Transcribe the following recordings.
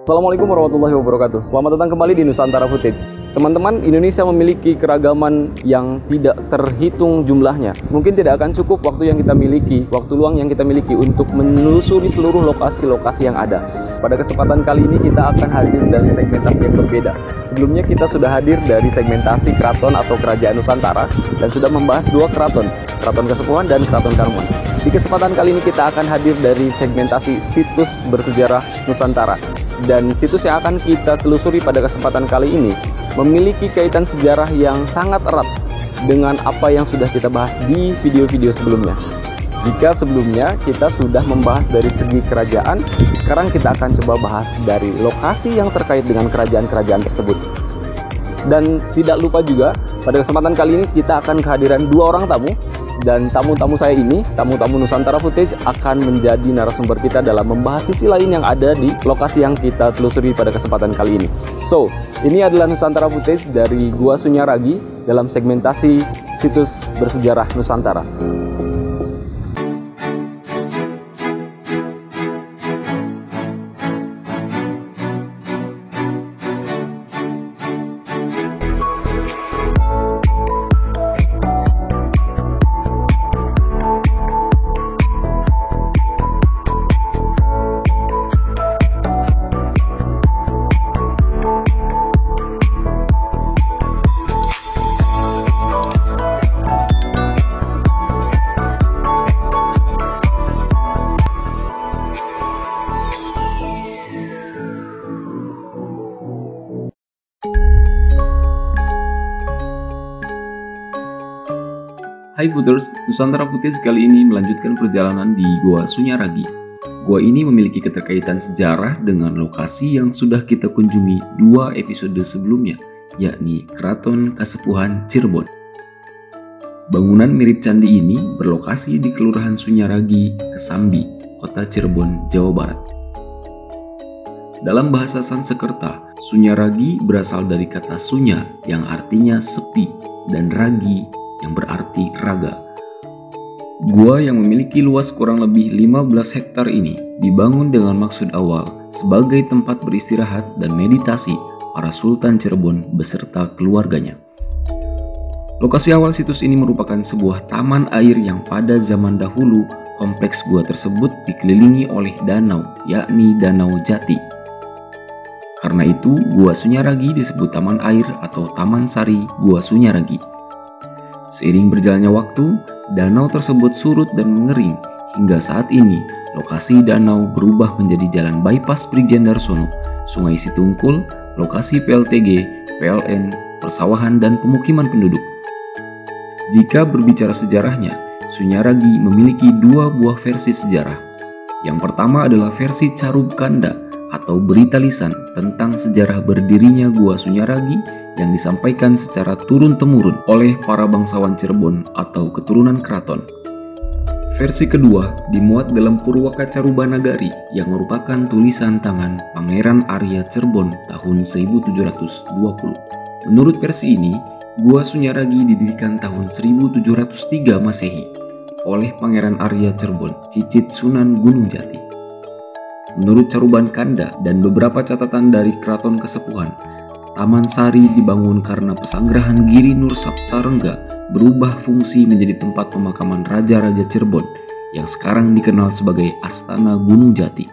Assalamualaikum warahmatullahi wabarakatuh. Selamat datang kembali di Nusantara Footage. Teman-teman, Indonesia memiliki keragaman yang tidak terhitung jumlahnya. Mungkin tidak akan cukup waktu yang kita miliki, waktu luang yang kita miliki untuk menelusuri seluruh lokasi-lokasi yang ada. Pada kesempatan kali ini kita akan hadir dari segmentasi yang berbeda. Sebelumnya kita sudah hadir dari segmentasi keraton atau kerajaan Nusantara dan sudah membahas dua keraton, Keraton Kasepuhan dan Keraton Kanoman. Di kesempatan kali ini kita akan hadir dari segmentasi situs bersejarah Nusantara. Dan situs yang akan kita telusuri pada kesempatan kali ini memiliki kaitan sejarah yang sangat erat dengan apa yang sudah kita bahas di video-video sebelumnya. Jika sebelumnya kita sudah membahas dari segi kerajaan, sekarang kita akan coba bahas dari lokasi yang terkait dengan kerajaan-kerajaan tersebut. Dan tidak lupa juga, pada kesempatan kali ini kita akan kehadiran dua orang tamu. Dan tamu-tamu saya ini, tamu-tamu Nusantara Footage akan menjadi narasumber kita dalam membahas sisi lain yang ada di lokasi yang kita telusuri pada kesempatan kali ini. So, ini adalah Nusantara Footage dari Gua Sunyaragi dalam segmentasi situs bersejarah Nusantara. Hai Footers, Nusantara Footage kali ini melanjutkan perjalanan di Gua Sunyaragi. Gua ini memiliki keterkaitan sejarah dengan lokasi yang sudah kita kunjungi dua episode sebelumnya, yakni Keraton Kasepuhan Cirebon. Bangunan mirip candi ini berlokasi di Kelurahan Sunyaragi, Kesambi, Kota Cirebon, Jawa Barat. Dalam bahasa Sanskerta, Sunyaragi berasal dari kata sunya yang artinya sepi dan ragi yang berarti raga. Gua yang memiliki luas kurang lebih 15 hektar ini dibangun dengan maksud awal sebagai tempat beristirahat dan meditasi para Sultan Cirebon beserta keluarganya. Lokasi awal situs ini merupakan sebuah taman air yang pada zaman dahulu kompleks gua tersebut dikelilingi oleh danau, yakni Danau Jati. Karena itu, Gua Sunyaragi disebut Taman Air atau Taman Sari Gua Sunyaragi. Seiring berjalannya waktu, danau tersebut surut dan mengering hingga saat ini lokasi danau berubah menjadi jalan bypass Brigjen Darsono, Sungai Situngkul, lokasi PLTG, PLN, persawahan dan pemukiman penduduk. Jika berbicara sejarahnya, Sunyaragi memiliki dua buah versi sejarah. Yang pertama adalah versi Carub Kanda atau berita lisan tentang sejarah berdirinya Gua Sunyaragi yang disampaikan secara turun-temurun oleh para bangsawan Cirebon atau keturunan keraton. Versi kedua dimuat dalam Purwaka Caruba Nagari yang merupakan tulisan tangan Pangeran Arya Cirebon tahun 1720. Menurut versi ini, Gua Sunyaragi didirikan tahun 1703 Masehi oleh Pangeran Arya Cirebon, Cicit Sunan Gunung Jati. Menurut Caruban Kanda dan beberapa catatan dari Keraton Kasepuhan, Taman Sari dibangun karena Pesanggerahan Giri Nur Saptarengga berubah fungsi menjadi tempat pemakaman Raja-Raja Cirebon yang sekarang dikenal sebagai Astana Gunung Jati.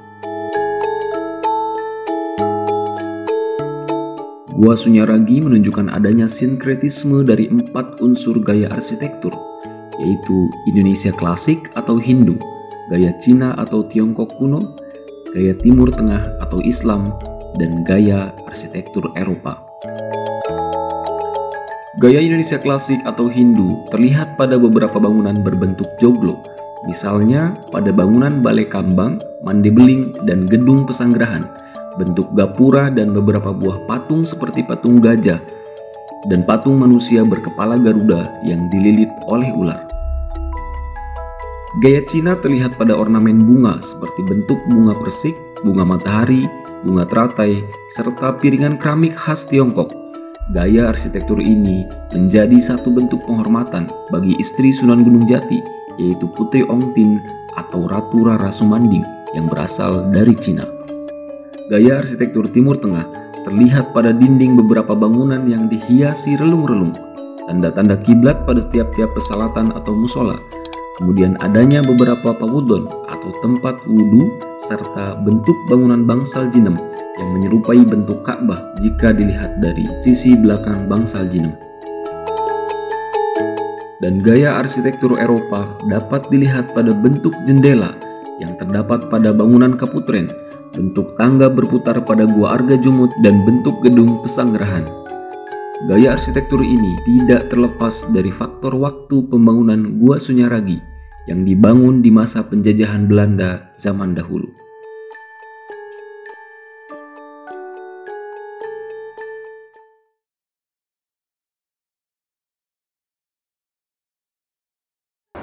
Gua Sunyaragi menunjukkan adanya sinkretisme dari 4 unsur gaya arsitektur, yaitu Indonesia klasik atau Hindu, gaya Cina atau Tiongkok kuno, gaya Timur Tengah atau Islam, dan gaya arsitektur Eropa. Gaya Indonesia klasik atau Hindu terlihat pada beberapa bangunan berbentuk joglo, misalnya pada bangunan Balai Kambang, Mandebeling, dan Gedung Pesanggerahan, bentuk gapura dan beberapa buah patung seperti patung gajah, dan patung manusia berkepala Garuda yang dililit oleh ular. Gaya Cina terlihat pada ornamen bunga seperti bentuk bunga persik, bunga matahari, bunga teratai, serta piringan keramik khas Tiongkok. Gaya arsitektur ini menjadi satu bentuk penghormatan bagi istri Sunan Gunung Jati, yaitu Putri Ongtin atau Ratu Rara Sumanding yang berasal dari Cina. Gaya arsitektur Timur Tengah terlihat pada dinding beberapa bangunan yang dihiasi relung-relung, tanda-tanda kiblat pada tiap-tiap pesalatan atau musola, kemudian adanya beberapa pawudon atau tempat wudhu, serta bentuk bangunan bangsal jinem yang menyerupai bentuk Ka'bah jika dilihat dari sisi belakang bangsal jinem. Dan gaya arsitektur Eropa dapat dilihat pada bentuk jendela yang terdapat pada bangunan Kaputren, bentuk tangga berputar pada Gua Arga Jumut, dan bentuk gedung pesanggerahan. Gaya arsitektur ini tidak terlepas dari faktor waktu pembangunan Gua Sunyaragi yang dibangun di masa penjajahan Belanda zaman dahulu.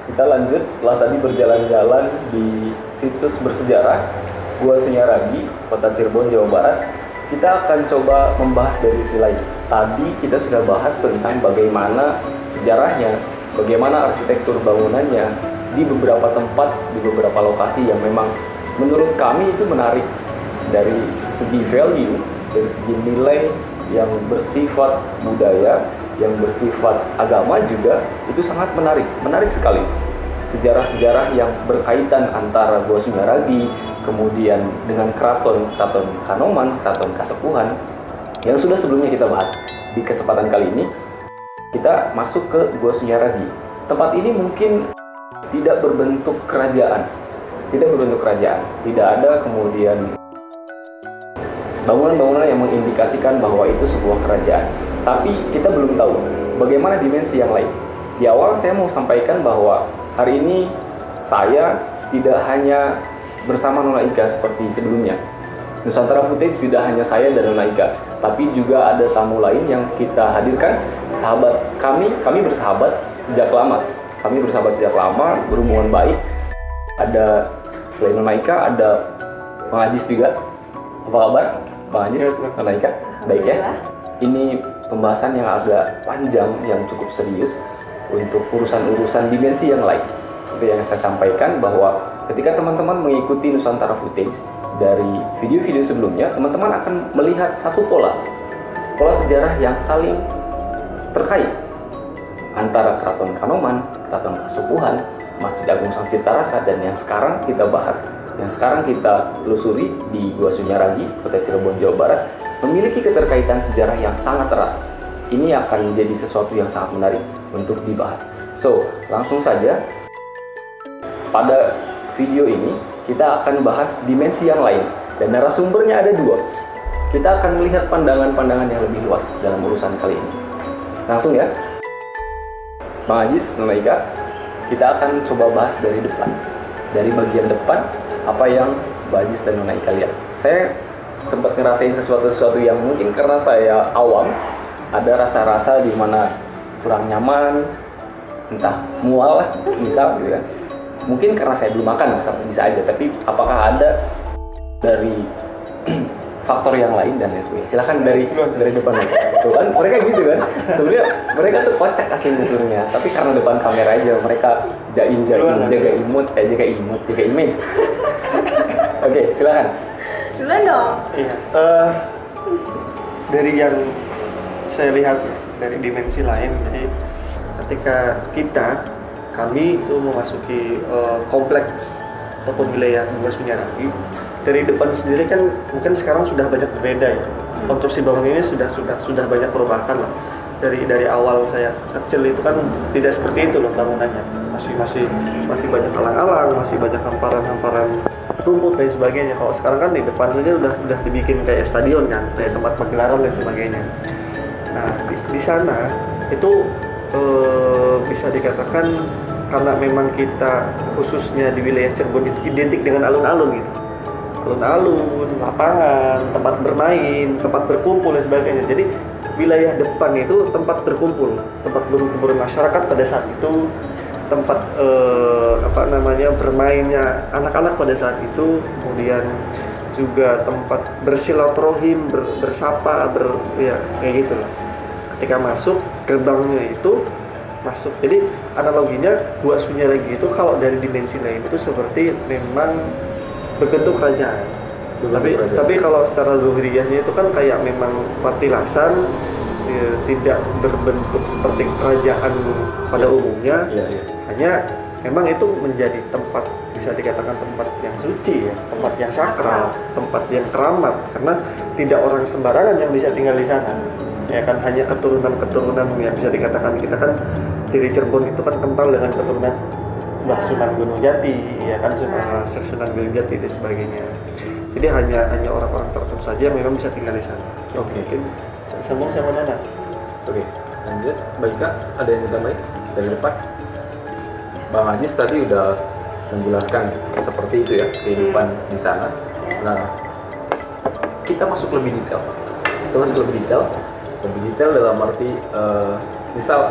Kita lanjut setelah tadi berjalan-jalan di situs bersejarah Gua Sunyaragi, Kota Cirebon, Jawa Barat. Kita akan coba membahas dari sisi lain. Tadi kita sudah bahas tentang bagaimana sejarahnya, bagaimana arsitektur bangunannya di beberapa tempat, di beberapa lokasi yang memang menurut kami itu menarik dari segi value, dari segi nilai yang bersifat budaya, yang bersifat agama juga, itu sangat menarik sekali. Sejarah-sejarah yang berkaitan antara Gua Sunyaragi, kemudian dengan keraton Kanoman, keraton Kasepuhan, yang sudah sebelumnya kita bahas. Di kesempatan kali ini, kita masuk ke Gua Sunyaragi. Tempat ini mungkin tidak berbentuk kerajaan, tidak ada kemudian bangunan-bangunan yang mengindikasikan bahwa itu sebuah kerajaan. Tapi kita belum tahu bagaimana dimensi yang lain. Di awal saya mau sampaikan bahwa hari ini saya tidak hanya bersama Nona Ika seperti sebelumnya. Nusantara Footage tidak hanya saya dan Nona Ika, tapi juga ada tamu lain yang kita hadirkan. Sahabat kami bersahabat sejak lama. Berhubungan baik. Ada selain Nona Ika, ada Bang Ajis juga. Apa kabar, Bang Ajis? Nona Ika? Baik ya? Ini pembahasan yang agak panjang, yang cukup serius untuk urusan-urusan dimensi yang lain. Seperti yang saya sampaikan bahwa ketika teman-teman mengikuti Nusantara Footage dari video-video sebelumnya, teman-teman akan melihat satu pola sejarah yang saling terkait antara Keraton Kanoman, Keraton Kasepuhan, Masjid Agung Sang Cipta Rasa, dan yang sekarang kita bahas, yang sekarang kita telusuri di Gua Sunyaragi, Kota Cirebon, Jawa Barat, memiliki keterkaitan sejarah yang sangat erat. Ini akan menjadi sesuatu yang sangat menarik untuk dibahas. So, langsung saja, pada video ini kita akan bahas dimensi yang lain, dan narasumbernya ada dua. Kita akan melihat pandangan-pandangan yang lebih luas dalam urusan kali ini. Langsung ya, Bang Ajis, Nona Ika, kita akan coba bahas dari depan. Dari bagian depan, apa yang Bang Ajis dan Nona Ika lihat. Saya sempat ngerasain sesuatu yang mungkin karena saya awam, ada rasa-rasa di mana kurang nyaman, entah mual lah, misal gitu kan. Mungkin karena saya belum makan, bisa aja. Tapi apakah ada dari faktor yang lain dan lain sebagainya? Silahkan dari depan aja. Tuh kan, mereka gitu kan. Sebenarnya mereka tuh kocak asli musuhnya. Tapi karena depan kamera aja, mereka jaga image. Oke, silakan. Duluan dong. Iya. Dari yang saya lihat ya, dari dimensi lain. Jadi ketika kami itu memasuki kompleks ataupun wilayah Gua Sunyaragi, dari depan sendiri kan mungkin sekarang sudah banyak berbeda ya. Konstruksi bangunan ini sudah banyak perubahan lah. Dari awal saya kecil itu kan tidak seperti itu loh bangunannya. Masih banyak alang-alang, masih banyak hamparan rumput dan sebagainya. Kalau sekarang kan di depan saja udah dibikin kayak stadion kan, kayak tempat pagelaran dan sebagainya. Nah, di sana itu bisa dikatakan karena memang kita khususnya di wilayah Cirebon itu identik dengan alun-alun gitu. Alun-alun, lapangan, tempat bermain, tempat berkumpul dan sebagainya. Jadi wilayah depan itu tempat berkumpul masyarakat pada saat itu, tempat bermainnya anak-anak pada saat itu, kemudian juga tempat bersilaturahim, bersapa, kayak gitulah. Ketika masuk gerbangnya itu masuk. Jadi analoginya Gua Sunyaragi itu kalau dari dimensi lain itu seperti memang berbentuk kerajaan. Tapi kalau secara zuhriyahnya itu kan kayak memang patilasan, tidak berbentuk seperti kerajaan pada umumnya. Hanya memang itu menjadi tempat, bisa dikatakan tempat yang suci ya, tempat yang sakral, tempat yang keramat, karena tidak orang sembarangan yang bisa tinggal di sana. Ya kan, hanya keturunan-keturunan yang bisa dikatakan, kita kan dari Cirebon itu kan kental dengan keturunan Mbah Sunan Gunung Jati, ya kan, Sunan Gunung Jati dan sebagainya. Jadi hanya orang-orang tertentu saja yang memang bisa tinggal di sana. Mungkin sambung sama Nana. Oke, lanjut. Baik Kak, ada yang ditambahin dari depan? Bang Ajis tadi udah menjelaskan seperti itu ya kehidupan di sana. Nah, kita masuk lebih detail. Lebih detail dalam arti misal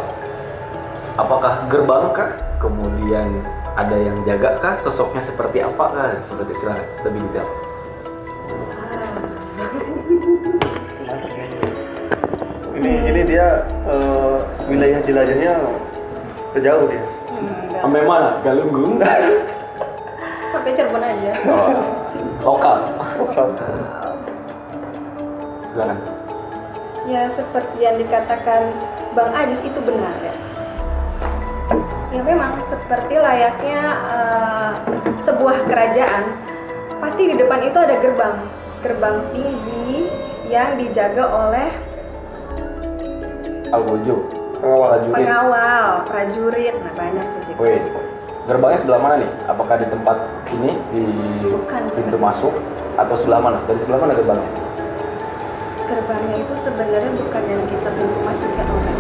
apakah gerbang kah? Kemudian ada yang jaga kah? Sosoknya seperti apa kah? Seperti silakan lebih detail. Ini dia wilayah jelajahnya jauh dia. Sampai mana? Galunggung? Sampai Cirebon aja. Lokal. Silakan. Ya seperti yang dikatakan Bang Ajis itu benar ya. Ya memang seperti layaknya sebuah kerajaan, pasti di depan itu ada gerbang tinggi yang dijaga oleh Albojo, pengawal, prajurit, nah banyak di situ. Wait, gerbangnya sebelah mana nih? Apakah di tempat ini di pintu masuk atau sebelah mana? Dari sebelah mana gerbangnya? Gerbangnya itu sebenarnya bukan yang kita pintu masuk ya orang.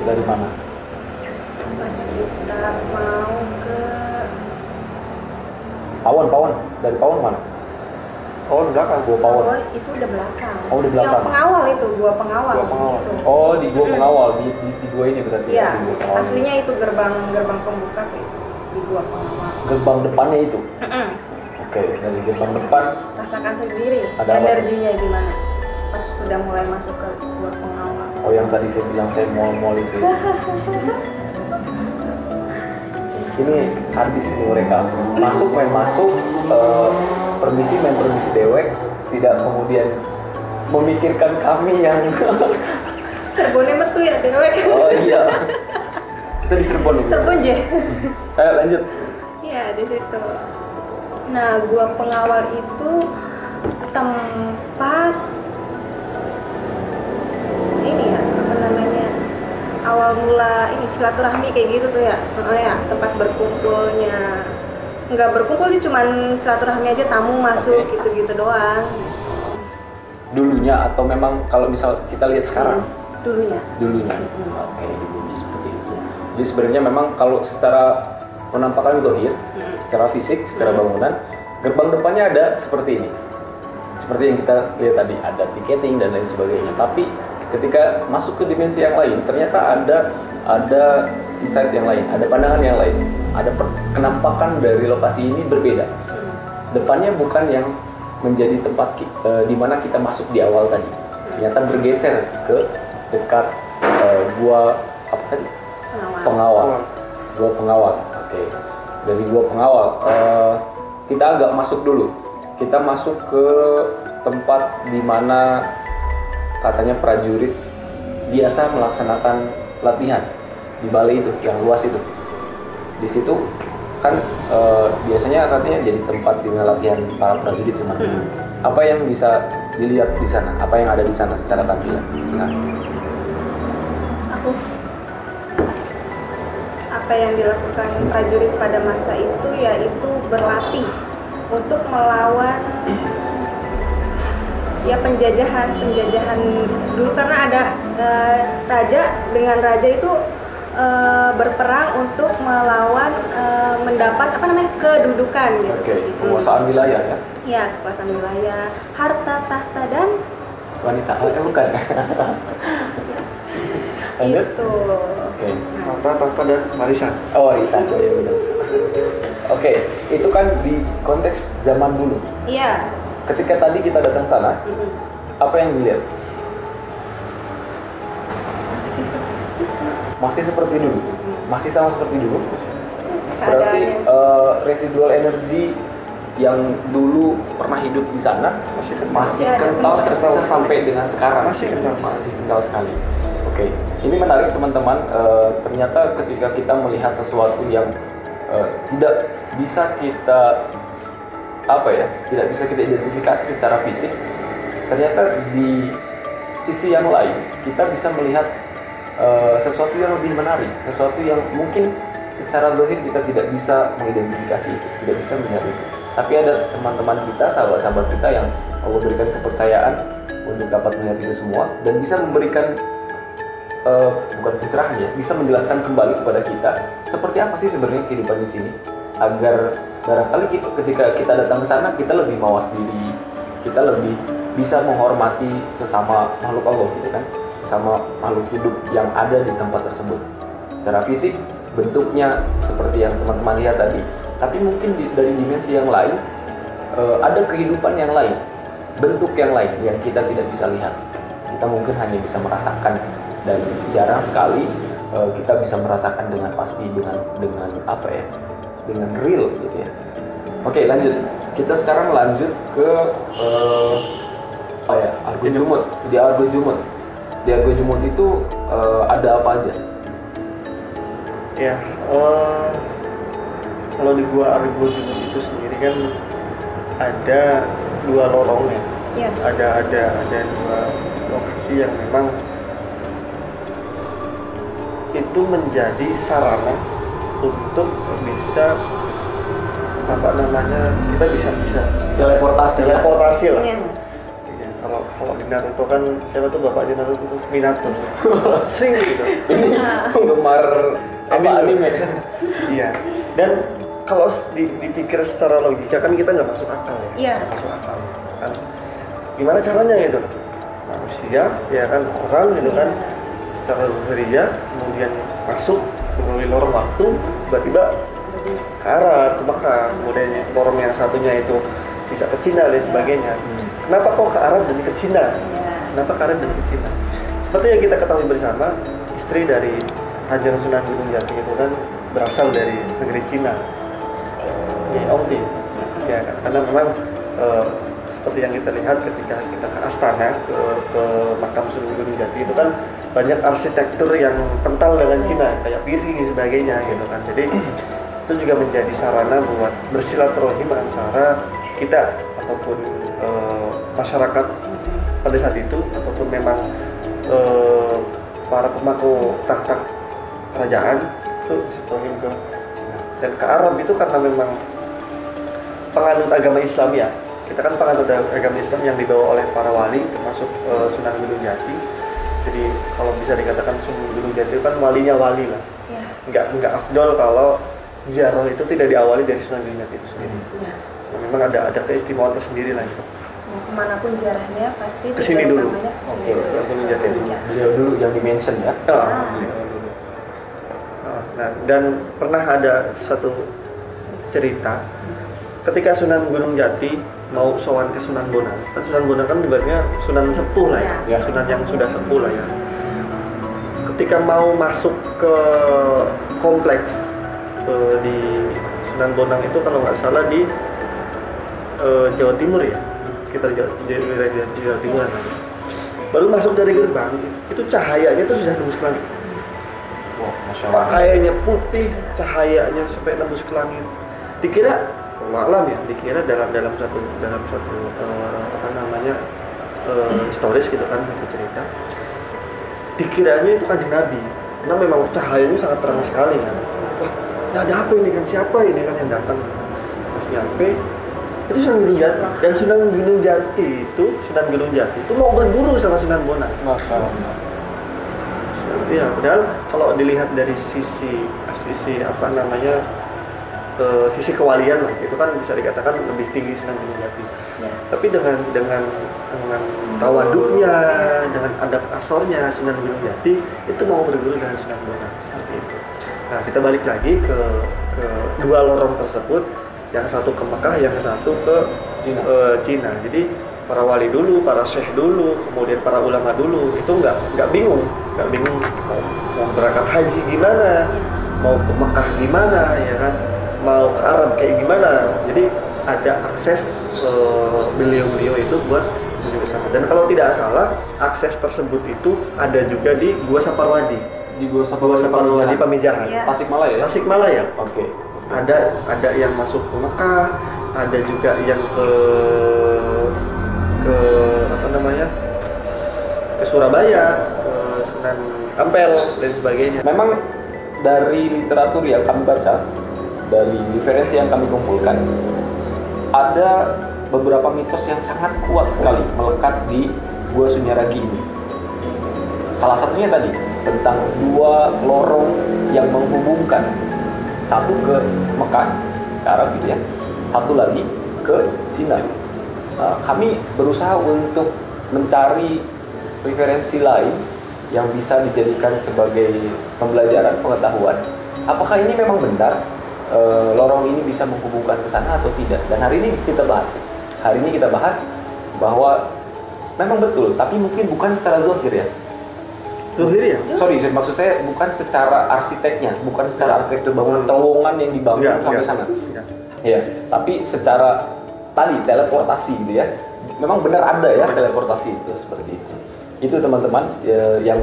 Dari mana? Pas kita mau ke Pawon, dari Pawon mana? Oh, belakang. Gua Pawon. Pawon itu udah belakang. Oh, udah belakang. Yang pengawal itu, gua pengawal di situ. Oh, di gua pengawal di gua ini berarti. Iya, Di gua pengawal. aslinya itu gerbang pembuka kayak itu di gua pengawal. Gerbang depannya itu. Oke, dari gerbang depan Rasakan sendiri Ada apa? energinya gimana pas sudah mulai masuk ke gua pengawal. oh yang tadi saya bilang saya mall itu. Ini sadis nih mereka. Main masuk permisi dewek, tidak kemudian memikirkan kami yang Cirebonnya metu ya dewek. oh iya. Kita di Cirebon itu. Cirebon je. Ayo lanjut. Iya di situ. Nah, gua pengawal itu tempat ini ya, apa namanya, awal mula ini silaturahmi kayak gitu tuh ya. Ya, tempat berkumpulnya. Nggak berkumpul sih, cuman silaturahmi aja, tamu masuk gitu-gitu doang. Dulunya atau memang kalau misal kita lihat sekarang? Dulunya. Oke, dulunya seperti itu. Jadi sebenarnya memang kalau secara penampakan zahir, secara fisik, secara bangunan, gerbang depannya ada seperti ini. Seperti yang kita lihat tadi, ada tiketing dan lain sebagainya. Tapi ketika masuk ke dimensi yang lain, ternyata ada insight yang lain, ada pandangan yang lain, ada kenampakan dari lokasi ini berbeda. Depannya bukan yang menjadi tempat di mana kita masuk di awal tadi. Ternyata bergeser ke dekat gua apa tadi? Pengawal. Gua pengawal. Oke. Dari gua pengawal, kita agak masuk dulu. Kita masuk ke tempat di mana katanya prajurit biasa melaksanakan latihan di balai itu, yang luas itu. Di situ kan biasanya katanya jadi tempat di mana latihan para prajurit cuma. Apa yang bisa dilihat di sana? Apa yang ada di sana secara tampilan? Apa yang dilakukan prajurit pada masa itu yaitu berlatih untuk melawan ya penjajahan dulu, karena ada raja dengan raja itu berperang untuk melawan mendapat apa namanya kedudukan gitu. Oke, penguasaan wilayah ya? Ya, kekuasaan wilayah, harta tahta dan Wanita, bukan? itu. Oke. Tahta dan warisan. Oh, warisan, ya benar. Oke, itu kan di konteks zaman dulu. Iya. Ketika tadi kita datang sana, apa yang dilihat? Masih seperti dulu. Masih sama seperti dulu. Berarti residual energi yang dulu pernah hidup di sana Masih kental. masih Masih ada kental kental tersisa sekali. sampai dengan sekarang. Masih kental Masih kental sekali. Oke, ini menarik teman-teman. Ternyata ketika kita melihat sesuatu yang tidak bisa kita tidak bisa kita identifikasi secara fisik, ternyata di sisi yang lain kita bisa melihat sesuatu yang lebih menarik, sesuatu yang mungkin secara zahir kita tidak bisa mengidentifikasi itu, tidak bisa melihat itu. Tapi ada teman-teman kita, sahabat-sahabat kita yang Allah berikan kepercayaan untuk dapat melihat itu semua dan bisa memberikan bukan pencerahan ya, bisa menjelaskan kembali kepada kita seperti apa sih sebenarnya kehidupan di sini, agar barangkali ketika kita datang ke sana kita lebih mawas diri, kita lebih bisa menghormati sesama makhluk Allah gitu kan, sesama makhluk hidup yang ada di tempat tersebut. Secara fisik bentuknya seperti yang teman-teman lihat tadi, tapi mungkin dari dimensi yang lain ada kehidupan yang lain, bentuk yang lain yang kita tidak bisa lihat. Kita mungkin hanya bisa merasakan, dan jarang sekali kita bisa merasakan dengan pasti, dengan dengan real gitu ya. Oke, lanjut. Kita sekarang lanjut ke Argo Jumut. Di Argo Jumut. Di Argo Jumut itu ada apa aja? Ya, kalau di Gua Argo Jumut itu sendiri kan ada 2 lorong ya. Iya. Ada 2 lokasi yang memang itu menjadi sarana untuk bisa kita bisa Teleportasi ya? teleportasi lah. Iya. Iya, kalau di Naruto kan siapa tuh bapaknya Naruto itu Minato. Sing gitu. Ini penggemar anime. Iya. Dan kalau dipikir secara logika kan kita nggak masuk akal ya. Iya. Nggak masuk akal kan. Gimana caranya gitu? Manusia ya kan, orang gitu kan, secara zahiriyah kemudian masuk melalui lorong waktu, tiba-tiba ke arah ke Mekah, kemudian lorong yang satunya itu bisa ke Cina dan sebagainya. Kenapa kok ke Arab dan ke Cina? Kenapa ke Arab dan ke Cina? Seperti yang kita ketahui bersama, istri dari Kanjeng Sunan Gunung Jati itu kan berasal dari negeri Cina, Nyai Omti. Ya kan? Karena memang seperti yang kita lihat ketika kita ke Astana, ke makam Sunan Gunung Jati itu kan banyak arsitektur yang kental dengan Cina, kayak piring dan sebagainya gitu kan. Jadi itu juga menjadi sarana buat bersilaturahim antara kita ataupun masyarakat pada saat itu, ataupun memang para pemangku tahta kerajaan itu silaturahim ke Cina. Dan ke Arab itu karena memang penganut agama Islam ya. Kita kan penganut agama Islam yang dibawa oleh para wali, termasuk Sunan Gunung Jati. Jadi kalau bisa dikatakan Sunan Gunung Jati itu kan walinya wali lah. Ya. Enggak afdol kalau ziarah itu tidak diawali dari Sunan Gunung Jati itu sendiri. Ya. Memang ada keistimewaan tersendiri lah gitu. Mau kemanapun ziarahnya pasti Kesini tujuan dulu. utamanya kesini Oke, dulu. Gunung Jati dulu. Beliau dulu yang di-mention ya. Nah, dan pernah ada satu cerita ketika Sunan Gunung Jati mau sowan ke Sunan Bonang. Kan Sunan Bonang kan ibaratnya Sunan sepuh lah ya, Ya. Sunan yang sudah sepuh lah ya. Ketika mau masuk ke kompleks di Sunan Bonang itu kalau nggak salah di Jawa Timur ya, sekitar Jawa Timur. Baru masuk dari gerbang itu cahayanya itu sudah tembus ke langit. Wah, Masya Allah. Pakaiannya putih, cahayanya sampai nembus ke langit. Dikira, alam ya, dikira dalam satu historis gitu kan, satu cerita. Dikiranya itu Kanjeng Nabi, karena memang cahayanya sangat terang sekali kan. Wah, ini ada apa ini kan? Siapa ini kan yang datang? Pas nyampe, itu Sunan Gunung Jati. Dan Sunan Gunung Jati itu mau berguru sama Sunan Bonang. Masya Allah. Iya, padahal kalau dilihat dari sisi sisi kewalian lah, itu kan bisa dikatakan lebih tinggi Sunan Gunung Jati. Ya. Tapi dengan tawaduknya, dengan adab asornya Sunan Gunung Jati itu mau berguru dengan Sunan Bonang seperti itu. Nah, kita balik lagi ke dua lorong tersebut, yang satu ke Mekah, yang satu ke Cina. Jadi para wali dulu, para syekh dulu, kemudian para ulama dulu itu nggak bingung mau berangkat haji gimana, mau ke Mekah gimana, ya kan, mau ke Arab kayak gimana. Jadi ada akses beliau-beliau itu buat menuju ke sana. Dan kalau tidak salah, akses tersebut itu ada juga di Gua Saparwadi. Di Gua Gua Saparwadi Pamijahan. Iya. Tasikmalaya ya? Tasikmalaya. Oke. Ada yang masuk ke Mekah, ada juga yang ke apa namanya? Ke Surabaya, ke Sunan Ampel dan sebagainya. Memang dari literatur yang kami baca, dari referensi yang kami kumpulkan, ada beberapa mitos yang sangat kuat sekali melekat di Gua Sunyaragi ini. Salah satunya tadi tentang dua lorong yang menghubungkan, satu ke Mekah, ke Arab gitu ya, satu lagi ke Cina. Kami berusaha untuk mencari referensi lain yang bisa dijadikan sebagai pembelajaran pengetahuan. Apakah ini memang benar lorong ini bisa menghubungkan ke sana atau tidak? Dan hari ini kita bahas. Hari ini kita bahas bahwa memang betul, tapi mungkin bukan secara zahir ya. Zahir ya? Sorry, maksud saya bukan secara arsiteknya, bukan secara arsitektur bangunan terowongan yang dibangun sampai sana. Ya, tapi secara tadi teleportasi gitu ya. Memang benar ada ya teleportasi itu seperti itu. Itu teman-teman yang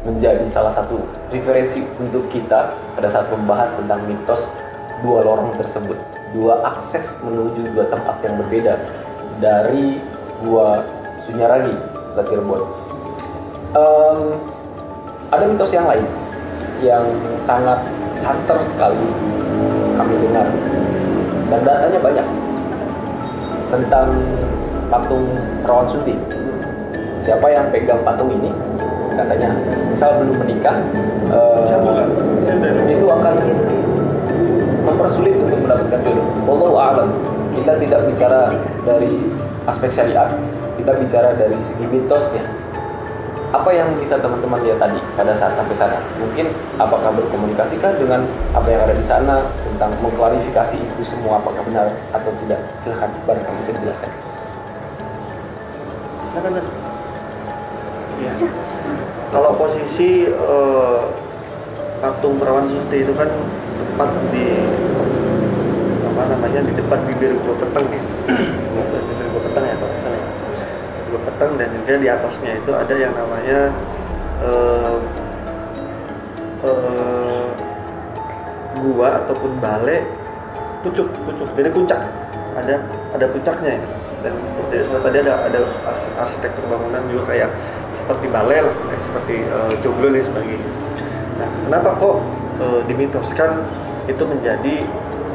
menjadi salah satu referensi untuk kita pada saat membahas tentang mitos dua lorong tersebut, dua akses menuju dua tempat yang berbeda dari Gua Sunyaragi, Kota Cirebon. Ada mitos yang lain yang sangat santer sekali kami dengar dan datanya banyak tentang patung Perawan Sunti. Siapa yang pegang patung ini, katanya misal belum menikah, itu akan mempersulit untuk mendapatkan jodoh. Wallahu a'lam. Kita tidak bicara dari aspek syariat, kita bicara dari segi mitosnya. Apa yang bisa teman-teman lihat tadi pada saat sampai sana? Mungkin apakah berkomunikasikah dengan apa yang ada di sana tentang mengklarifikasi itu semua apakah benar atau tidak? Silahkan, barangkali bisa dijelaskan. Silakan. Ya. Kalau posisi patung Perawan Sunti itu kan tepat di apa namanya di depan bibir Gua Peteng ya. Bibir Gua Peteng ya kalau misalnya. Gua Peteng dan juga di atasnya itu ada yang namanya gua ataupun balai pucuk. Jadi puncak. Ada puncaknya ya. Dan jadi tadi ada arsitektur bangunan juga kayak seperti balai lah, kayak seperti joglo dan sebagainya. Nah, kenapa kok dimitoskan itu menjadi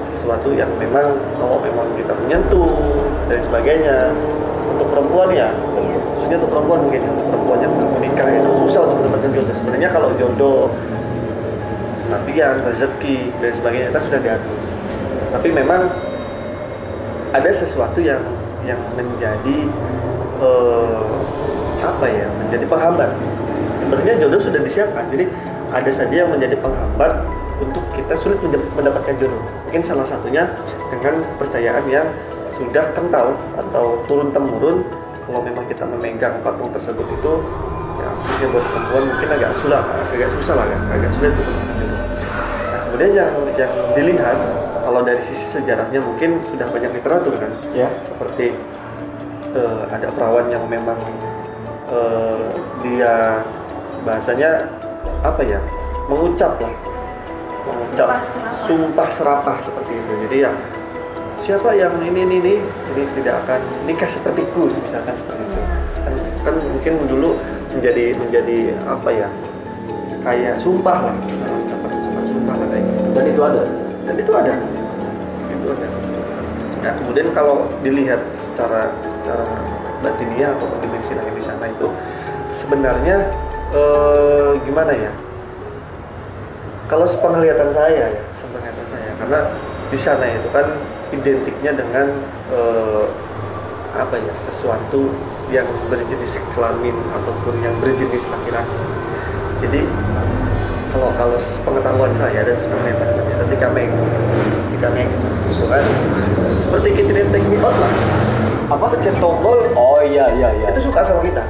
sesuatu yang memang kalau memang kita menyentuh dan sebagainya untuk perempuan ya, khususnya untuk perempuan mungkin ya, untuk perempuannya untuk menikah itu susah untuk mendapatkan jodoh. Sebenarnya kalau jodoh, latihan, rezeki dan sebagainya kan sudah diatur. Tapi memang ada sesuatu yang menjadi menjadi penghambat. Sebenarnya jodoh sudah disiapkan, jadi ada saja yang menjadi penghambat untuk kita sulit mendapatkan jodoh. Mungkin salah satunya dengan kepercayaan yang sudah kental atau turun temurun. Kalau memang kita memegang patung tersebut itu, ya khususnya buat perempuan mungkin agak susah lah, agak sulit untuk mendapatkan jodoh. Nah, kemudian yang dilihat kalau dari sisi sejarahnya mungkin sudah banyak literatur kan, Ya. seperti ada perawan yang memang dia bahasanya mengucap sumpah serapah seperti itu. Jadi ya siapa yang ini jadi tidak akan nikah sepertiku misalkan seperti itu. Kan mungkin dulu menjadi kayak sumpah lah, ucapan sumpah lah kayak gitu. Dan itu ada. Nah, kemudian kalau dilihat secara batiniah atau dimensi lain di sana itu sebenarnya gimana ya? Kalau sepenglihatan saya karena di sana itu kan identiknya dengan sesuatu yang berjenis kelamin ataupun yang berjenis laki-laki. Jadi kalau pengetahuan saya dan sepenglihatan saya ketika itu kan seperti kita teknik lah. Apa pencet tombol? Oh iya. Itu suka sama kita.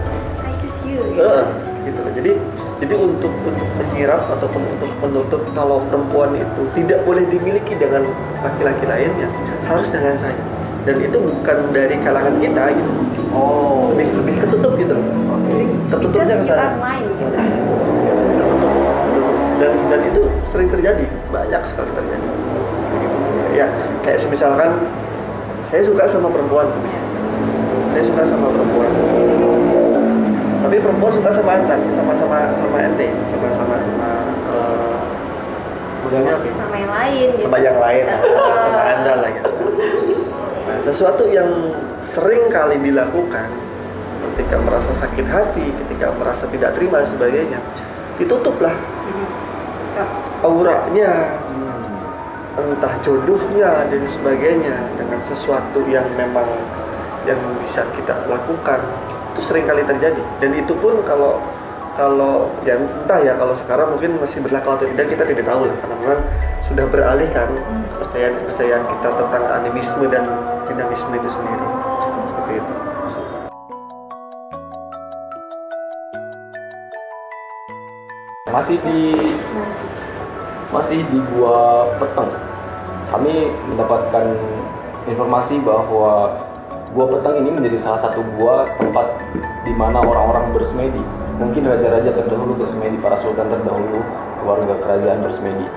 I choose you. Gitu loh. Jadi Jadi untuk menyirap ataupun untuk menutup kalau perempuan itu tidak boleh dimiliki dengan laki-laki lainnya, harus dengan saya. Dan itu bukan dari kalangan kita gitu. Oh, Lebih ketutup gitu. Ketutupnya ke saya. Main gitu. Ketutup. Dan itu sering terjadi, banyak sekali terjadi. Ya, kayak misalkan saya suka sama perempuan misalnya. Saya suka sama perempuan. Tapi perempuan suka sama anda, sama ente, maksudnya apa? Sama yang lain gitu. Sama yang lain, sama anda lah gitu. Nah, sesuatu yang sering kali dilakukan ketika merasa sakit hati, ketika merasa tidak terima dan sebagainya, ditutuplah auranya, entah jodohnya dan sebagainya dengan sesuatu yang memang yang bisa kita lakukan. Itu sering kali terjadi, dan itu pun kalau ya entah ya, kalau sekarang mungkin masih berlaku atau tidak kita tidak tahu lah, karena memang sudah beralih kan kepercayaan kita tentang animisme dan dinamisme itu sendiri, seperti itu. Masih di Gua Peteng, kami mendapatkan informasi bahwa Gua Peteng ini menjadi salah satu gua tempat di mana orang-orang bersemedi. Mungkin raja-raja terdahulu bersemedi, para sultan terdahulu, keluarga kerajaan bersemedi.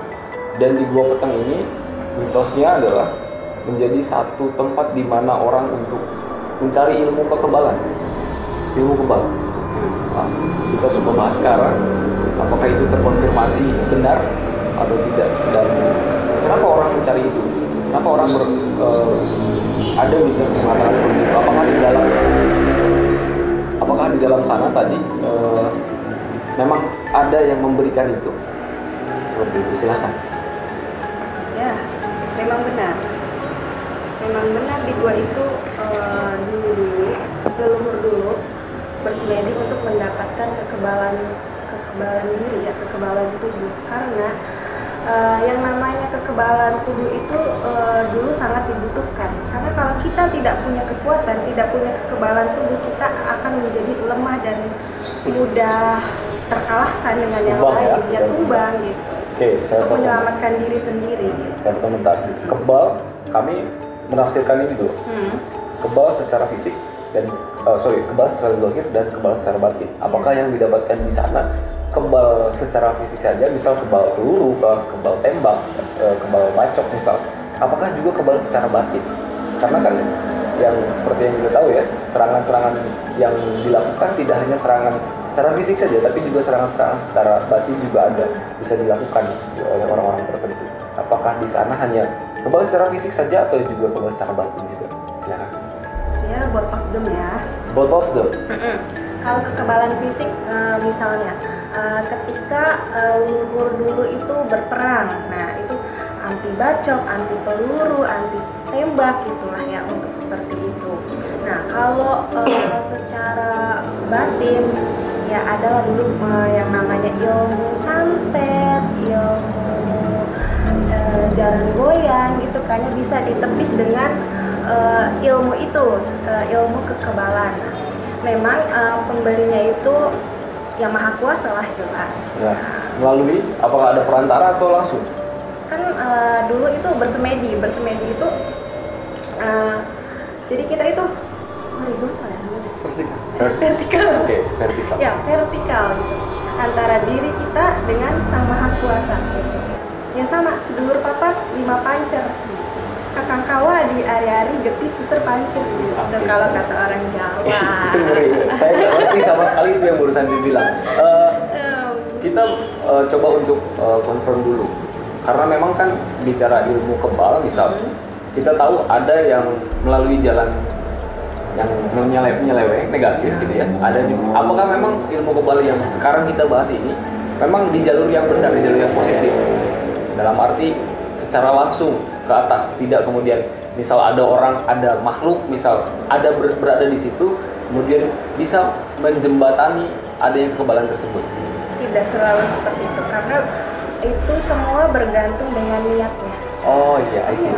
Dan di Gua Peteng ini mitosnya adalah menjadi satu tempat di mana orang untuk mencari ilmu kekebalan, ilmu kebal. Nah, kita coba bahas sekarang apakah itu terkonfirmasi benar atau tidak, dan kenapa orang mencari itu, kenapa orang ada mitos yang mengatakan seperti itu. Apakah di dalam sana tadi memang ada yang memberikan itu seperti itu? Silahkan. Ya, memang benar di gua itu leluhur dulu bersemedi untuk mendapatkan kekebalan diri ya, kekebalan tubuh, karena yang namanya kekebalan tubuh itu dulu sangat dibutuhkan, karena kalau kita tidak punya kekuatan, tidak punya kekebalan tubuh, kita akan menjadi lemah dan mudah terkalahkan dengan yang lain, ya tumbang gitu. Oke, saya untuk menyelamatkan diri sendiri gitu. Bentar. Kebal, kami menafsirkan ini dulu. Kebal secara fisik dan kebal secara zahir dan kebal secara batin. Apakah yang didapatkan di sana kebal secara fisik saja, misal kebal peluru, kebal tembak, kebal bacok misal, apakah juga kebal secara batin? Karena kan yang seperti yang kita tahu ya, serangan-serangan yang dilakukan tidak hanya serangan secara fisik saja, tapi juga serangan-serangan secara batin juga ada, bisa dilakukan oleh orang-orang tertentu. Apakah di sana hanya kebal secara fisik saja atau juga kebal secara batin juga? Silakan. Ya, both of them ya. Both of them. Kalau kekebalan fisik misalnya ketika leluhur dulu itu berperang, nah itu anti bacok, anti peluru, anti tembak gitulah ya, untuk seperti itu. Nah kalau secara batin ya adalah dulu yang namanya ilmu santet, ilmu jaran goyang gitu, kayaknya bisa ditepis dengan ilmu itu, ilmu kekebalan. Memang pemberinya itu yang maha kuasa lah, jelas. Ya, melalui apakah ada perantara atau langsung? Kan dulu itu bersemedi itu jadi kita itu horizontal ya, vertikal. Oke, vertikal. Ya, vertikal gitu. Antara diri kita dengan sang maha kuasa gitu. Ya sama, sedulur papat 5 pancer. Kakang kawa di ari-ari getih pusar pancur gitu. Kalau kata orang Jawa. Itu ngeri. Saya nggak ngerti sama sekali itu yang barusan dibilang. Kita coba untuk confirm dulu, karena memang kan bicara ilmu kebal misal, kita tahu ada yang melalui jalan yang menyeleweng negatif gitu ya, ada juga. Apakah memang ilmu kebal yang sekarang kita bahas ini memang di jalur yang benar, di jalur yang positif, dalam arti secara langsung ke atas, tidak kemudian misal ada orang, ada makhluk misal ada berada di situ, kemudian bisa menjembatani adanya kekebalan tersebut? Tidak selalu seperti itu, karena itu semua bergantung dengan niatnya. Oh iya, I see.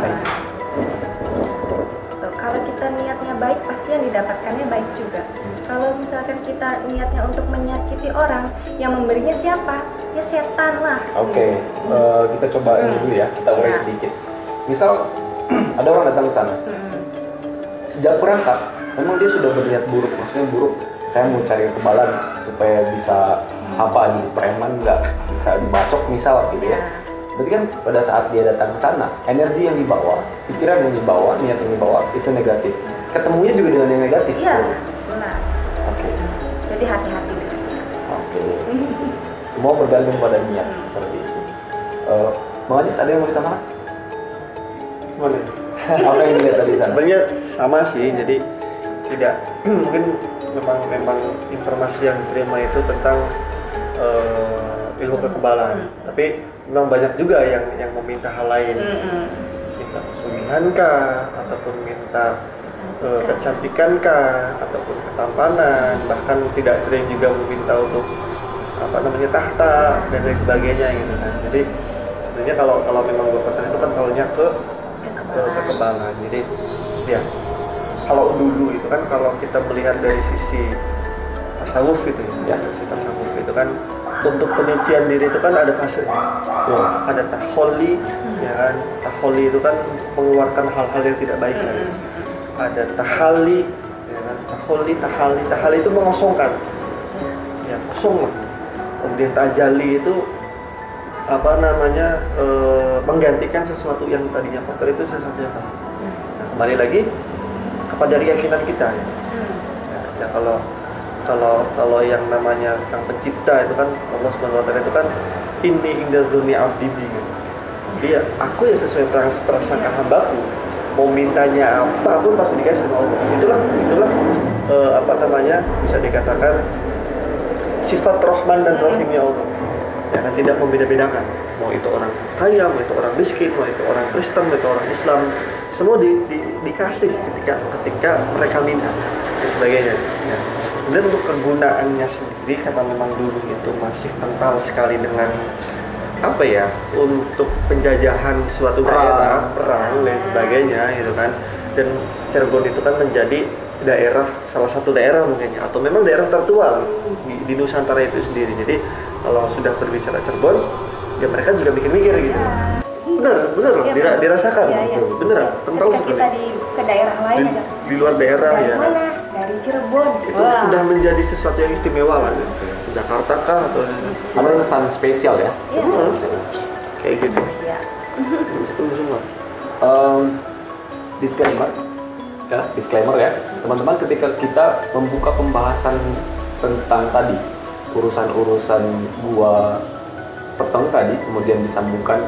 Tuh, kalau kita niatnya baik, pasti yang didapatkannya baik juga. Kalau misal misalkan kita niatnya untuk menyakiti orang, yang memberinya siapa? Ya setan lah. Oke, kita coba ini dulu ya, kita urai sedikit. Misal ada orang datang ke sana, sejak berangkat, memang dia sudah berniat buruk, maksudnya buruk. Saya mau cari kebalan supaya bisa apa nih, preman nggak bisa dibacok misal gitu ya. Berarti kan pada saat dia datang ke sana, energi yang dibawa, pikiran yang dibawa, niat yang dibawa itu negatif. Ketemunya juga dengan yang negatif. Iya, jelas. Oke. Jadi hati-hati. Oke. Semua bergantung pada niat seperti itu. Bang Ajis, ada yang mau ditambah? Boleh. Apa yang dilihat tadi sana? Sebenarnya sama sih, jadi tidak mungkin memang informasi yang diterima itu tentang ilmu kekebalan, tapi memang banyak juga yang meminta hal lain, minta kesulihan kah, ataupun minta kecantikan kah, ataupun ketampanan, bahkan tidak sering juga meminta untuk tahta dan lain sebagainya gitu kan. Jadi sebenarnya kalau memang berpetan itu kan tahunya ke kekebalan. Jadi ya kalau dulu itu kan kalau kita melihat dari sisi tasawuf itu ya, sisi tasawuf itu kan untuk penyucian diri itu kan ada fasenya. Ada taholli, ya kan. Taholli itu kan mengeluarkan hal-hal yang tidak baik lagi. Ada tahalli, ya kan. Tahalli itu mengosongkan. Ya, kosong lah. Kemudian tajalli itu menggantikan sesuatu yang tadinya kotor itu sesuatu yang baik. Nah, kembali lagi kepada keyakinan kita ya. Ya kalau yang namanya sang pencipta itu kan Allah Subhanahu wa taala itu kan inni inda dzunni abdi bi. Jadi ya, aku ya sesuai prasangka hambaku. Mau mintanya apapun pasti dikasih sama Allah. Itulah bisa dikatakan sifat Rahman dan Rahimnya Allah. Ya kan, tidak membeda-bedakan. Mau itu orang kaya, mau itu orang miskin, mau itu orang Kristen, mau itu orang Islam, semua dikasih ketika mereka minta dan sebagainya. Ya. Kemudian untuk kegunaannya sendiri, karena memang dulu itu masih kental sekali dengan untuk penjajahan suatu daerah, perang dan sebagainya gitu kan. Dan Cirebon itu kan menjadi salah satu daerah mungkin ya, atau memang daerah tertua di Nusantara itu sendiri. Jadi kalau sudah berbicara Cirebon, ya mereka juga mikir-mikir gitu. Bener ya, dirasakan, beneran kental sekali. Kita ke daerah lain aja. Di luar daerah dari ya. Mana? Dari Cirebon. Itu sudah menjadi sesuatu yang istimewa lah. Jakarta kah atau ada kesan spesial ya? Kayak gitu. Iya. Itu semua. Disclaimer ya, teman-teman, ketika kita membuka pembahasan tentang tadi urusan-urusan gua peteng tadi, kemudian disambungkan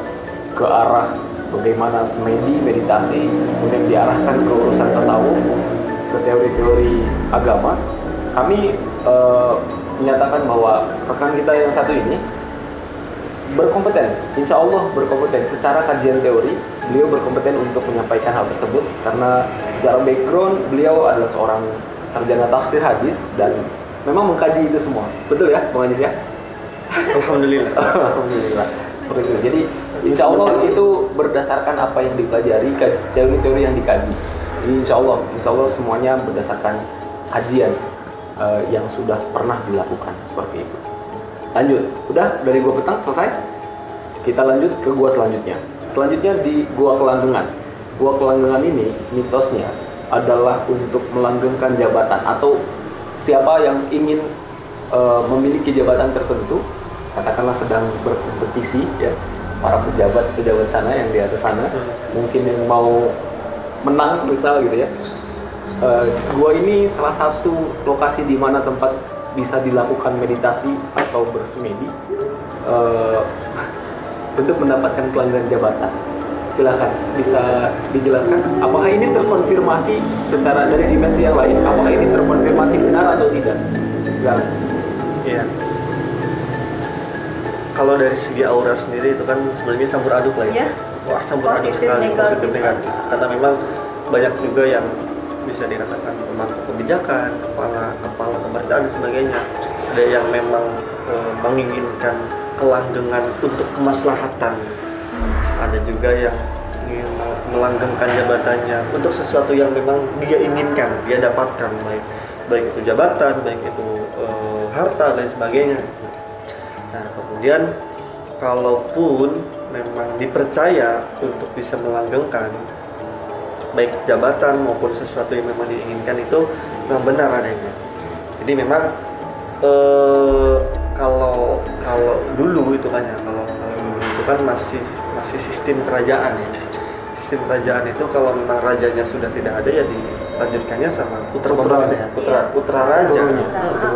ke arah bagaimana semedi, meditasi, kemudian diarahkan ke urusan tasawuf, ke teori-teori agama, kami menyatakan bahwa rekan kita yang satu ini berkompeten, insya Allah berkompeten secara kajian teori. Beliau berkompeten untuk menyampaikan hal tersebut karena secara background beliau adalah seorang sarjana tafsir hadis dan memang mengkaji itu semua. Betul ya, Bang Ajis ya? Alhamdulillah. Alhamdulillah. Seperti itu. Jadi insya Allah itu berdasarkan apa yang dipelajari, teori-teori yang dikaji. Jadi insya Allah semuanya berdasarkan kajian yang sudah pernah dilakukan seperti itu. Lanjut, udah dari Gua Petang selesai. Kita lanjut ke gua selanjutnya. Selanjutnya di Gua Kelanggengan. Gua Kelanggengan ini mitosnya adalah untuk melanggengkan jabatan atau siapa yang ingin memiliki jabatan tertentu, katakanlah sedang berkompetisi ya, para pejabat sana yang di atas sana, mungkin yang mau menang misal gitu ya. Gua ini salah satu lokasi di mana tempat bisa dilakukan meditasi atau bersemedi untuk mendapatkan kelanggengan jabatan. Silakan, bisa dijelaskan apakah ini terkonfirmasi secara dari dimensi yang lain? Apakah ini terkonfirmasi benar atau tidak? Silakan. Iya. Kalau dari segi aura sendiri itu kan sebenarnya campur aduk lah ya. Wah, campur aduk sekali, positif negatif. Karena memang banyak juga yang bisa dikatakan pemangku kebijakan, kepala pemerintahan dan sebagainya. Ada yang memang menginginkan kelanggengan untuk kemaslahatan. Ada juga yang ingin melanggengkan jabatannya untuk sesuatu yang memang dia inginkan, dia dapatkan, baik baik itu jabatan, baik itu harta dan sebagainya. Nah, kemudian kalaupun memang dipercaya untuk bisa melanggengkan baik jabatan maupun sesuatu yang memang diinginkan, itu memang benar adanya. Jadi memang kalau dulu itu kan ya, kalau dulu itu kan masih sistem kerajaan ya. Sistem kerajaan itu kalau memang rajanya sudah tidak ada, ya dilanjutkannya sama putra raja,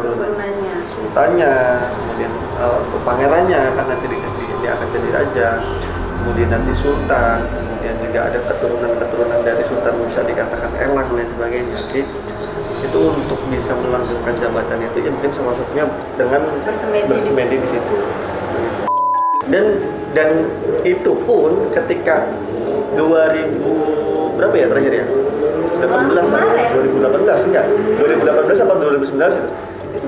turunannya, sultannya, kemudian pangerannya kan nanti dia akan jadi raja, kemudian nanti sultan, kemudian juga ada keturunan dari sultan, bisa dikatakan elang dan sebagainya. Jadi itu untuk bisa melanggengkan jabatan itu ya mungkin salah satunya dengan bersemedi di situ. Dan itu pun ketika 2000 berapa ya terakhir ya? 2018 enggak? 2018 atau 2019 itu?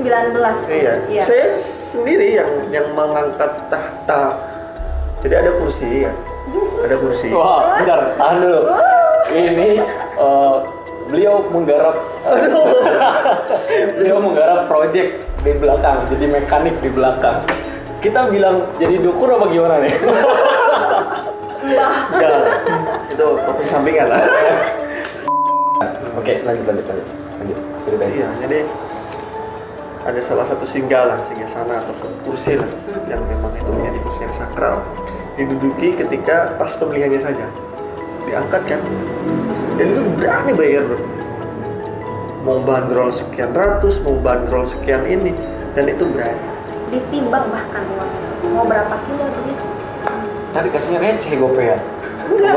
19. Iya. Saya sendiri yang mengangkat tahta. Jadi ada kursi ya. Ada kursi. Wah, bentar, tahan dulu. Ini beliau menggarap proyek di belakang, jadi mekanik di belakang. Kita bilang jadi dukur apa gimana nih? Enggak. Itu kopi sampingan lah. Oke, lanjut. Ceritain. Iya, jadi ada salah satu singgah sana atau kursi lah yang memang itu menjadi kursi yang sakral, diduduki ketika pas pemilihannya saja, diangkat kan, dan itu berani bayar bro, mau bandrol sekian ratus, mau bandrol sekian ini, dan itu berani. Ditimbang bahkan uangnya, mau berapa kilo begitu? Tadi kasihnya receh gopean. Enggak.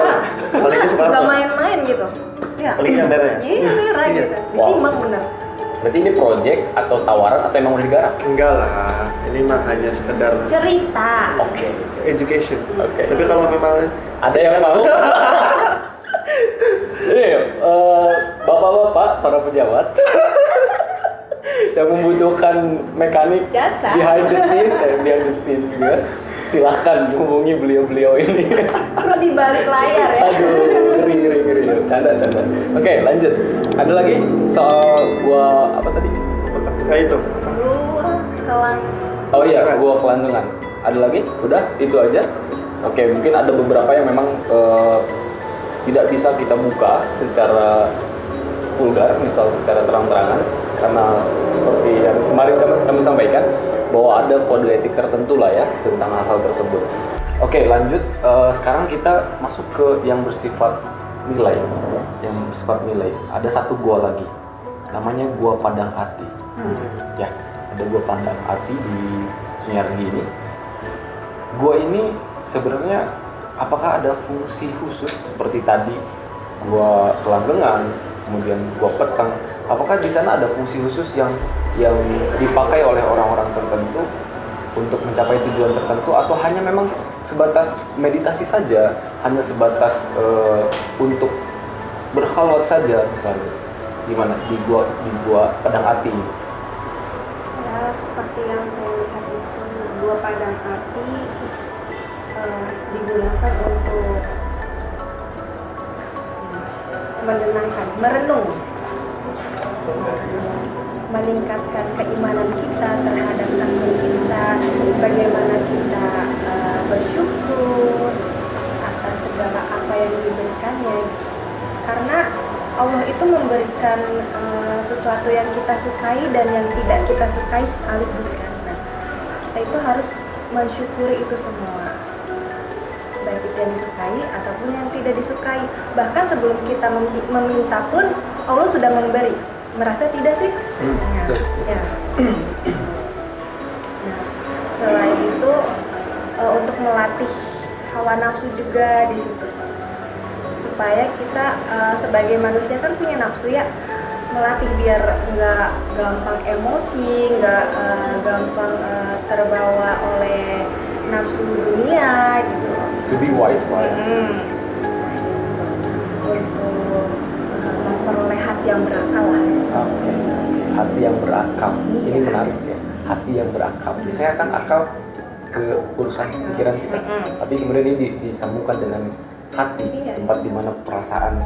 Palingnya Soekarno. Enggak main-main gitu. Ya. Palingnya merah ya? Iya, merah Iya. gitu. Ditimbang bener. Berarti ini proyek atau tawaran atau emang udah digarap? Enggak lah, ini mah hanya sekedar Cerita. Oke. education. Oke. Tapi kalau memang Ada yang mau? Ini bapak-bapak, para pejabat yang membutuhkan mekanik Jasa. behind the scene juga, silahkan hubungi beliau-beliau ini. Perlu di balik layar ya. Aduh, ngeri. Canda. Oke, lanjut. Ada lagi soal gua apa tadi? kayak itu. Gua kelang. Oh iya, gua kelantungan. Ada lagi? Udah, itu aja. Oke, mungkin ada beberapa yang memang tidak bisa kita buka secara vulgar, misal secara terang-terangan, karena seperti yang kemarin kami sampaikan bahwa ada kode etik tertentu lah ya tentang hal-hal tersebut. Oke, lanjut. Sekarang kita masuk ke yang bersifat nilai. Ada satu gua lagi, namanya Gua Padang Ati. Ya, ada Gua Padang Ati di Sunyargi ini. Gua ini sebenarnya apakah ada fungsi khusus seperti tadi Gua Kelanggengan, kemudian Gua Petang? Apakah di sana ada fungsi khusus yang dipakai oleh orang-orang tertentu untuk mencapai tujuan tertentu, atau hanya memang sebatas meditasi saja, hanya sebatas untuk berkhalwat saja misalnya? Gimana di gua Padang Ati? Ya, seperti yang saya lihat itu, Gua Padang Ati digunakan untuk menenangkan, merenung, meningkatkan keimanan kita terhadap Sang Pencipta, bagaimana kita bersyukur atas segala apa yang diberikannya, karena Allah itu memberikan sesuatu yang kita sukai dan yang tidak kita sukai sekaligus kan. Nah, kita itu harus mensyukuri itu semua, baik itu yang disukai ataupun yang tidak disukai. Bahkan sebelum kita meminta pun Allah sudah memberi. Merasa tidak sih? Ya. Nah, selain itu untuk melatih hawa nafsu juga di situ, supaya kita sebagai manusia kan punya nafsu ya, melatih biar nggak gampang emosi, nggak gampang terbawa oleh nafsu dunia gitu. To be wise lah ya. Untuk memperoleh hati yang berakal lah. Oke. Hati yang berakal. Ini menarik ya. Hati yang berakal. Biasanya kan akal ke urusan pikiran kita, tapi kemudian ini disambungkan dengan hati, tempat di mana perasaan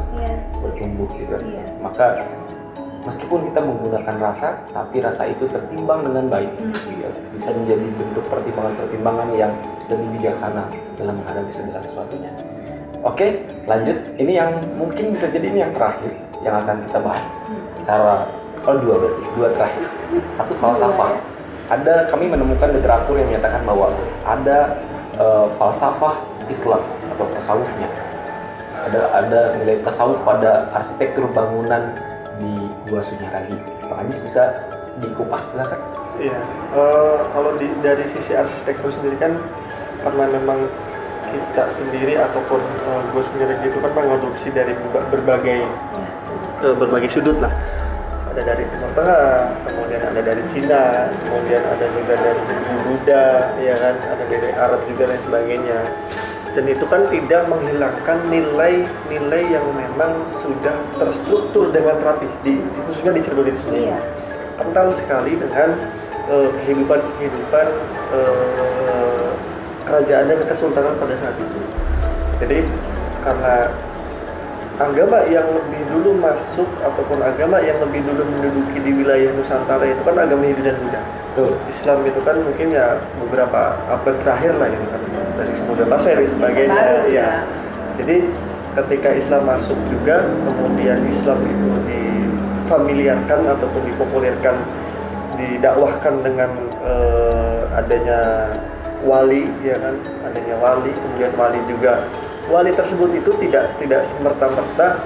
bertumbuh gitu. Maka meskipun kita menggunakan rasa, tapi rasa itu tertimbang dengan baik, ya, bisa menjadi bentuk pertimbangan-pertimbangan yang lebih bijaksana dalam menghadapi segala sesuatunya. Oke, lanjut. Ini yang mungkin bisa jadi ini yang terakhir yang akan kita bahas secara dua terakhir. Satu, falsafah. Kami menemukan literatur yang menyatakan bahwa ada falsafah Islam atau tasawufnya. Ada nilai tasawuf pada arsitektur bangunan di Gua Sunyaragi. Pak Ajis bisa dikupas, silakan. Iya, kalau dari sisi arsitektur sendiri kan, karena memang kita sendiri ataupun Gua Sunyaragi itu kan mengadopsi dari berbagai sudut lah. Ada dari Timur Tengah, kemudian ada dari Cina, kemudian ada juga dari Buddha, ya kan, ada dari Arab juga dan sebagainya. Dan itu kan tidak menghilangkan nilai-nilai yang memang sudah terstruktur dengan rapi, khususnya di Cirebon itu sendiri. Iya. Kental sekali dengan kehidupan kerajaan dan kesultanan pada saat itu. Jadi karena agama yang lebih dulu masuk ataupun agama yang lebih dulu menduduki di wilayah Nusantara itu kan agama Hindu dan Buddha. Betul. Islam itu kan mungkin ya beberapa abad terakhir lah gitu kan, dari Samudra Pasir dan sebagainya. Ya. Jadi ketika Islam masuk juga, kemudian Islam itu difamiliarkan ataupun dipopulerkan, didakwahkan dengan adanya wali, ya kan, adanya wali, kemudian wali tersebut itu tidak semerta-merta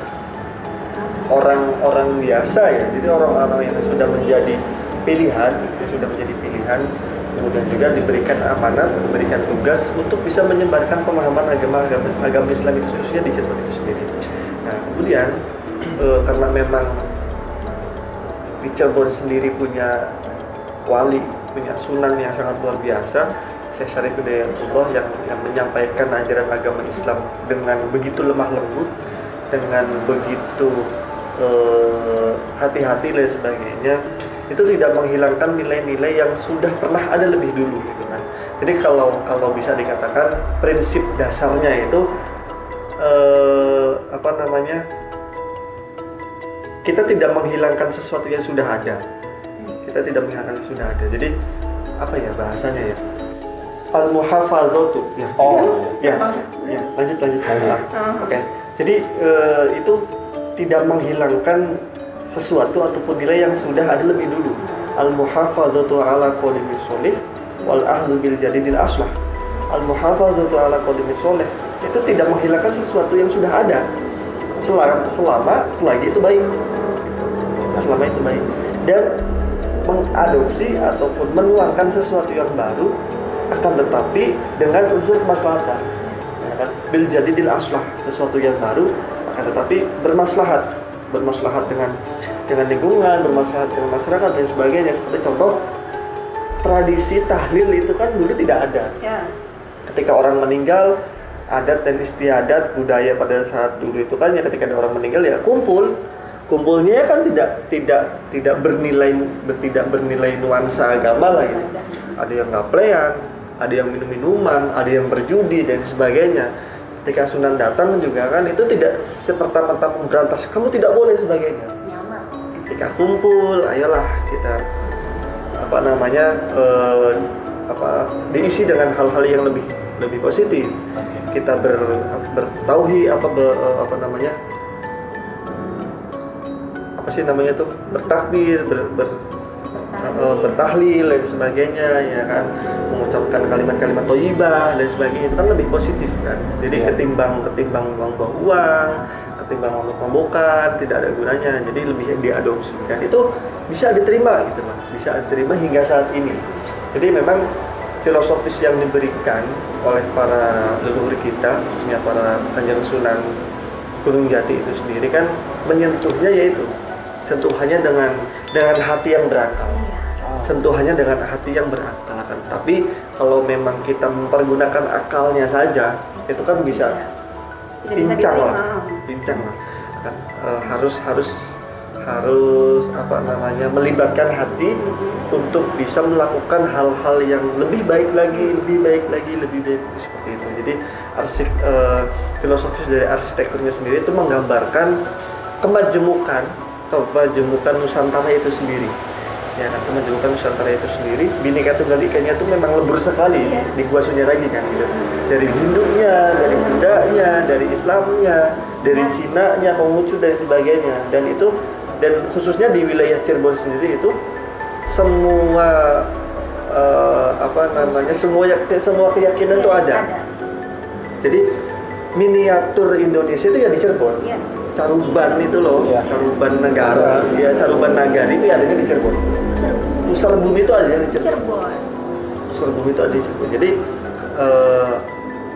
orang-orang biasa ya, jadi orang-orang yang sudah menjadi pilihan, kemudian juga diberikan amanat, diberikan tugas untuk bisa menyebarkan pemahaman agama Islam itu khususnya di Cirebon itu sendiri. Nah kemudian karena memang di Cirebon sendiri punya wali, punya sunan yang sangat luar biasa, Syekh Syarif Hidayatullah yang menyampaikan ajaran agama Islam dengan begitu lemah lembut, dengan begitu hati-hati dan sebagainya, itu tidak menghilangkan nilai-nilai yang sudah pernah ada lebih dulu gitu kan. Jadi kalau bisa dikatakan prinsip dasarnya itu kita tidak menghilangkan sesuatu yang sudah ada. Jadi apa ya bahasanya ya? Al-muhafadzatu ya. Lanjut. Oke. Jadi itu tidak menghilangkan sesuatu ataupun nilai yang sudah ada lebih dulu. Al-muhafadzatu ala qadimis sholih wal ahlu bil jadidil aslah. Al-muhafadzatu ala qadimis sholih itu tidak menghilangkan sesuatu yang sudah ada selagi itu baik. Dan mengadopsi ataupun menuangkan sesuatu yang baru, akan tetapi dengan unsur kemaslahatan, ya kan? Bil jadidil aslah, sesuatu yang baru akan tetapi bermaslahat dengan lingkungan, bermaslahat dengan masyarakat dan sebagainya. Seperti contoh tradisi tahlil itu kan dulu tidak ada. Ya. Ketika orang meninggal, adat dan istiadat budaya pada saat dulu itu kan ya, ketika ada orang meninggal ya kumpulnya kan tidak bernilai nuansa agama lah gitu. Ada yang ngaplean, ada yang minum-minuman, ada yang berjudi dan sebagainya. Ketika Sunan datang juga kan itu tidak seperti-merta memberantas, kamu tidak boleh sebagainya. Ketika kumpul, ayolah kita diisi dengan hal-hal yang lebih positif. Kita bertauhid bertakbir, bertahlil dan sebagainya, ya kan, mengucapkan kalimat-kalimat thayyibah dan sebagainya, itu kan lebih positif kan. Jadi ketimbang buang-buang uang, ketimbang mabuk-mabukan, tidak ada gunanya. Jadi lebih diadopsi dan itu bisa diterima gitu loh, bisa diterima hingga saat ini. Jadi memang filosofis yang diberikan oleh para leluhur kita, khususnya para Kanjeng Sunan Gunung Jati itu sendiri kan menyentuhnya yaitu sentuhannya dengan hati yang berakal. Sentuhannya dengan hati yang berakal kan. Tapi kalau memang kita mempergunakan akalnya saja, itu kan bisa pincang lah. Kan, harus melibatkan hati untuk bisa melakukan hal-hal yang lebih baik lagi seperti itu. Jadi filosofis dari arsitekturnya sendiri itu menggambarkan kemajemukan kemajemukan Nusantara itu sendiri. Ya kan, kemajemukan Nusantara itu sendiri, Bhinneka Tunggal Ikanya itu memang lebur sekali di Gua Sunyaragi kan gitu. Dari Hindunya, dari Budanya, dari Islamnya, dari Cina-nya, Konghucu dan sebagainya. Dan khususnya di wilayah Cirebon sendiri itu semua semua keyakinan itu ada. Jadi miniatur Indonesia itu ya di Cirebon. Caruban itu loh, Caruban Negara, Caruban Nagari itu adanya di Cirebon. Pusar bumi itu adanya di Cirebon. Pusar bumi itu ada di Cirebon. Jadi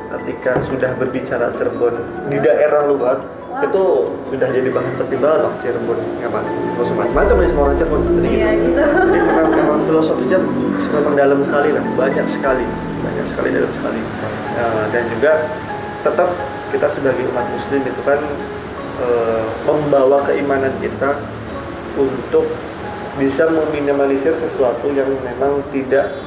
ketika sudah berbicara Cirebon di daerah luar, itu sudah jadi bahan pertimbangan Cirebon. Nggak macam-macam nih semua orang Cirebon. Jadi gitu. Jadi memang filosofinya memang dalam sekali lah, banyak sekali dalam sekali. Dan juga tetap kita sebagai umat Muslim itu kan membawa keimanan kita untuk bisa meminimalisir sesuatu yang memang tidak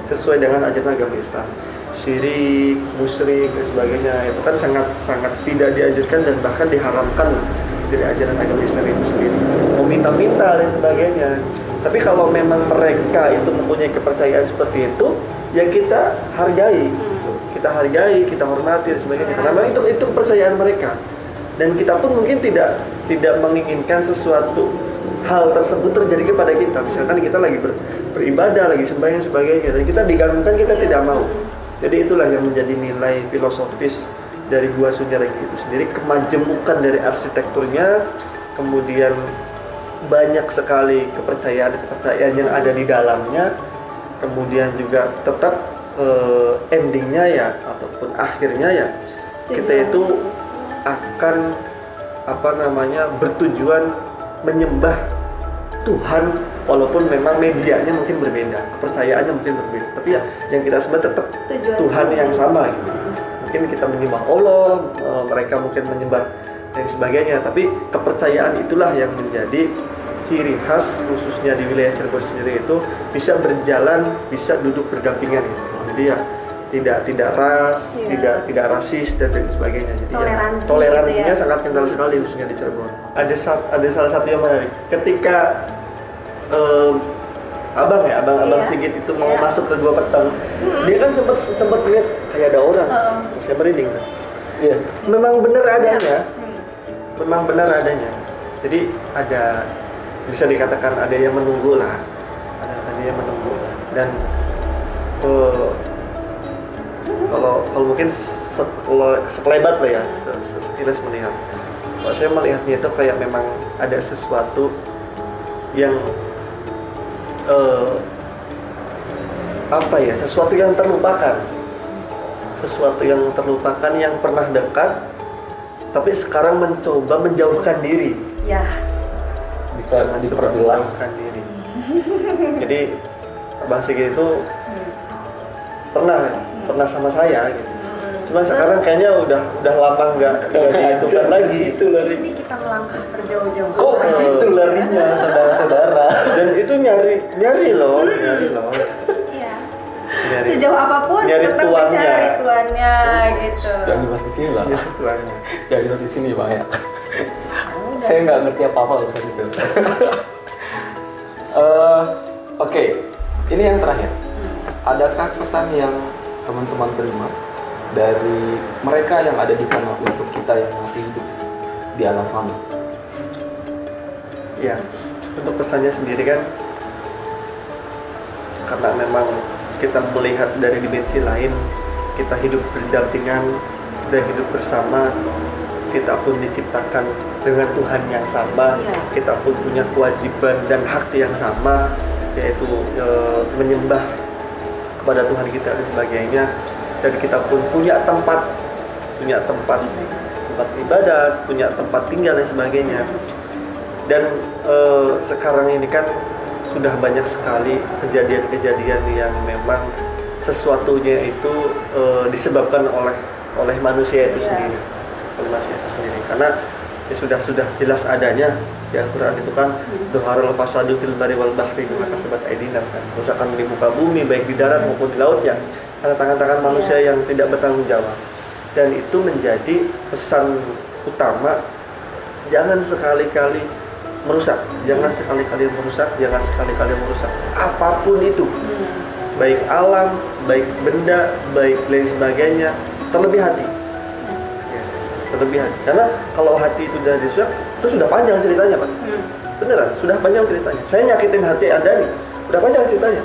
sesuai dengan ajaran agama Islam. Syirik, musyrik dan sebagainya itu kan sangat tidak diajarkan dan bahkan diharamkan dari ajaran agama Islam itu sendiri. Meminta-minta dan sebagainya. Tapi kalau memang mereka itu mempunyai kepercayaan seperti itu, ya kita hargai, kita hormati dan sebagainya. Karena memang itu kepercayaan mereka. Dan kita pun mungkin tidak menginginkan sesuatu hal tersebut terjadi kepada kita. Misalkan kita lagi beribadah, lagi sembahyang sebagainya, dan kita diganggukan, kita tidak mau. Jadi itulah yang menjadi nilai filosofis dari Gua Sunyaragi itu sendiri, kemajemukan dari arsitekturnya, kemudian banyak sekali kepercayaan yang ada di dalamnya, kemudian juga tetap endingnya ya ataupun akhirnya ya kita itu akan bertujuan menyembah Tuhan, walaupun memang medianya mungkin berbeda, kepercayaannya mungkin berbeda, tapi ya yang kita sembah tetap Tuhan yang sama gitu. Mungkin kita menyembah Allah, mereka mungkin menyembah dan sebagainya, tapi kepercayaan itulah yang menjadi ciri khas khususnya di wilayah Cirebon sendiri itu bisa berjalan, bisa duduk berdampingan gitu. Jadi ya tidak ras, tidak rasis dan sebagainya. Jadi toleransinya sangat kental sekali khususnya di Cirebon. Ada salah satu yang menarik. Ketika abang Sigit itu mau masuk ke Gua Petang, dia kan sempat lihat kayak ada orang, saya merinding. Iya. Memang benar adanya. Jadi bisa dikatakan ada yang menunggu lah, dan kalau mungkin sekelebat lah ya, sekilas melihat. Kalau saya melihatnya itu kayak memang ada sesuatu yang sesuatu yang terlupakan yang pernah dekat, tapi sekarang mencoba menjauhkan diri. Ya. Bisa diperjelas. Menjauhkan diri. Jadi Bang Sigit itu pernah sama saya gitu. Cuma sekarang kayaknya udah lama nggak dihitungkan lagi. Ini kita melangkah berjauh-jauh. Kok ke situ larinya saudara-saudara? Dan itu nyari loh. Iya. Sejauh apapun tetap mencari tuannya gitu. Jangan dibahas di sini lah. Iya, tuannya. Jangan dibahas di sini, Pak ya. Saya nggak ngerti apa-apa urusan itu. Oke. Ini yang terakhir. Adakah pesan yang teman-teman terima dari mereka yang ada di sana untuk kita yang masih hidup di alam fana? Ya, untuk pesannya sendiri kan, karena memang kita melihat dari dimensi lain, kita hidup berdampingan dan hidup bersama, kita pun diciptakan dengan Tuhan yang sama, kita pun punya kewajiban dan hak yang sama, yaitu menyembah kepada Tuhan kita dan sebagainya, dan kita pun punya tempat ibadat, punya tempat tinggal dan sebagainya. Dan sekarang ini kan sudah banyak sekali kejadian-kejadian yang memang sesuatunya itu disebabkan oleh manusia itu sendiri, karena ya sudah jelas adanya di Al-Quran itu kan Dhuharul fasadu fil bari wal bahri bima kasabat aydin nas, kan kerusakan di muka bumi baik di darat maupun di laut ya karena tangan-tangan manusia yang tidak bertanggung jawab. Dan itu menjadi pesan utama, jangan sekali-kali merusak. Jangan sekali-kali merusak, jangan sekali-kali merusak. Apapun itu, baik alam, baik benda, baik lain sebagainya, terlebih hati. Ya, terlebih hati. Karena kalau hati itu sudah dirusak, itu sudah panjang ceritanya, Pak. Beneran, sudah panjang ceritanya. Saya nyakitin hati Anda nih, udah panjang ceritanya.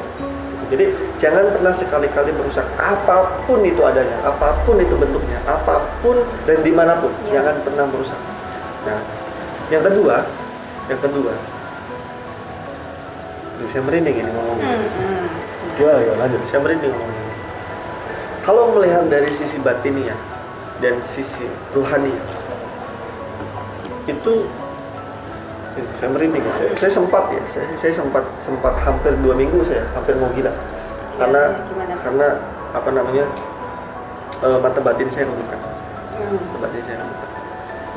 Jadi jangan pernah sekali-kali merusak apapun itu adanya, apapun itu bentuknya, apapun dan dimanapun, jangan pernah merusak. Nah, yang kedua, aduh, saya merinding ini ngomongnya. Gimana lanjut? Saya merinding ngomongnya. Kalau melihat dari sisi batiniah dan sisi ruhaniah, itu saya merinding. Saya sempat hampir 2 minggu saya hampir mau gila karena apa namanya mata batin saya kebuka.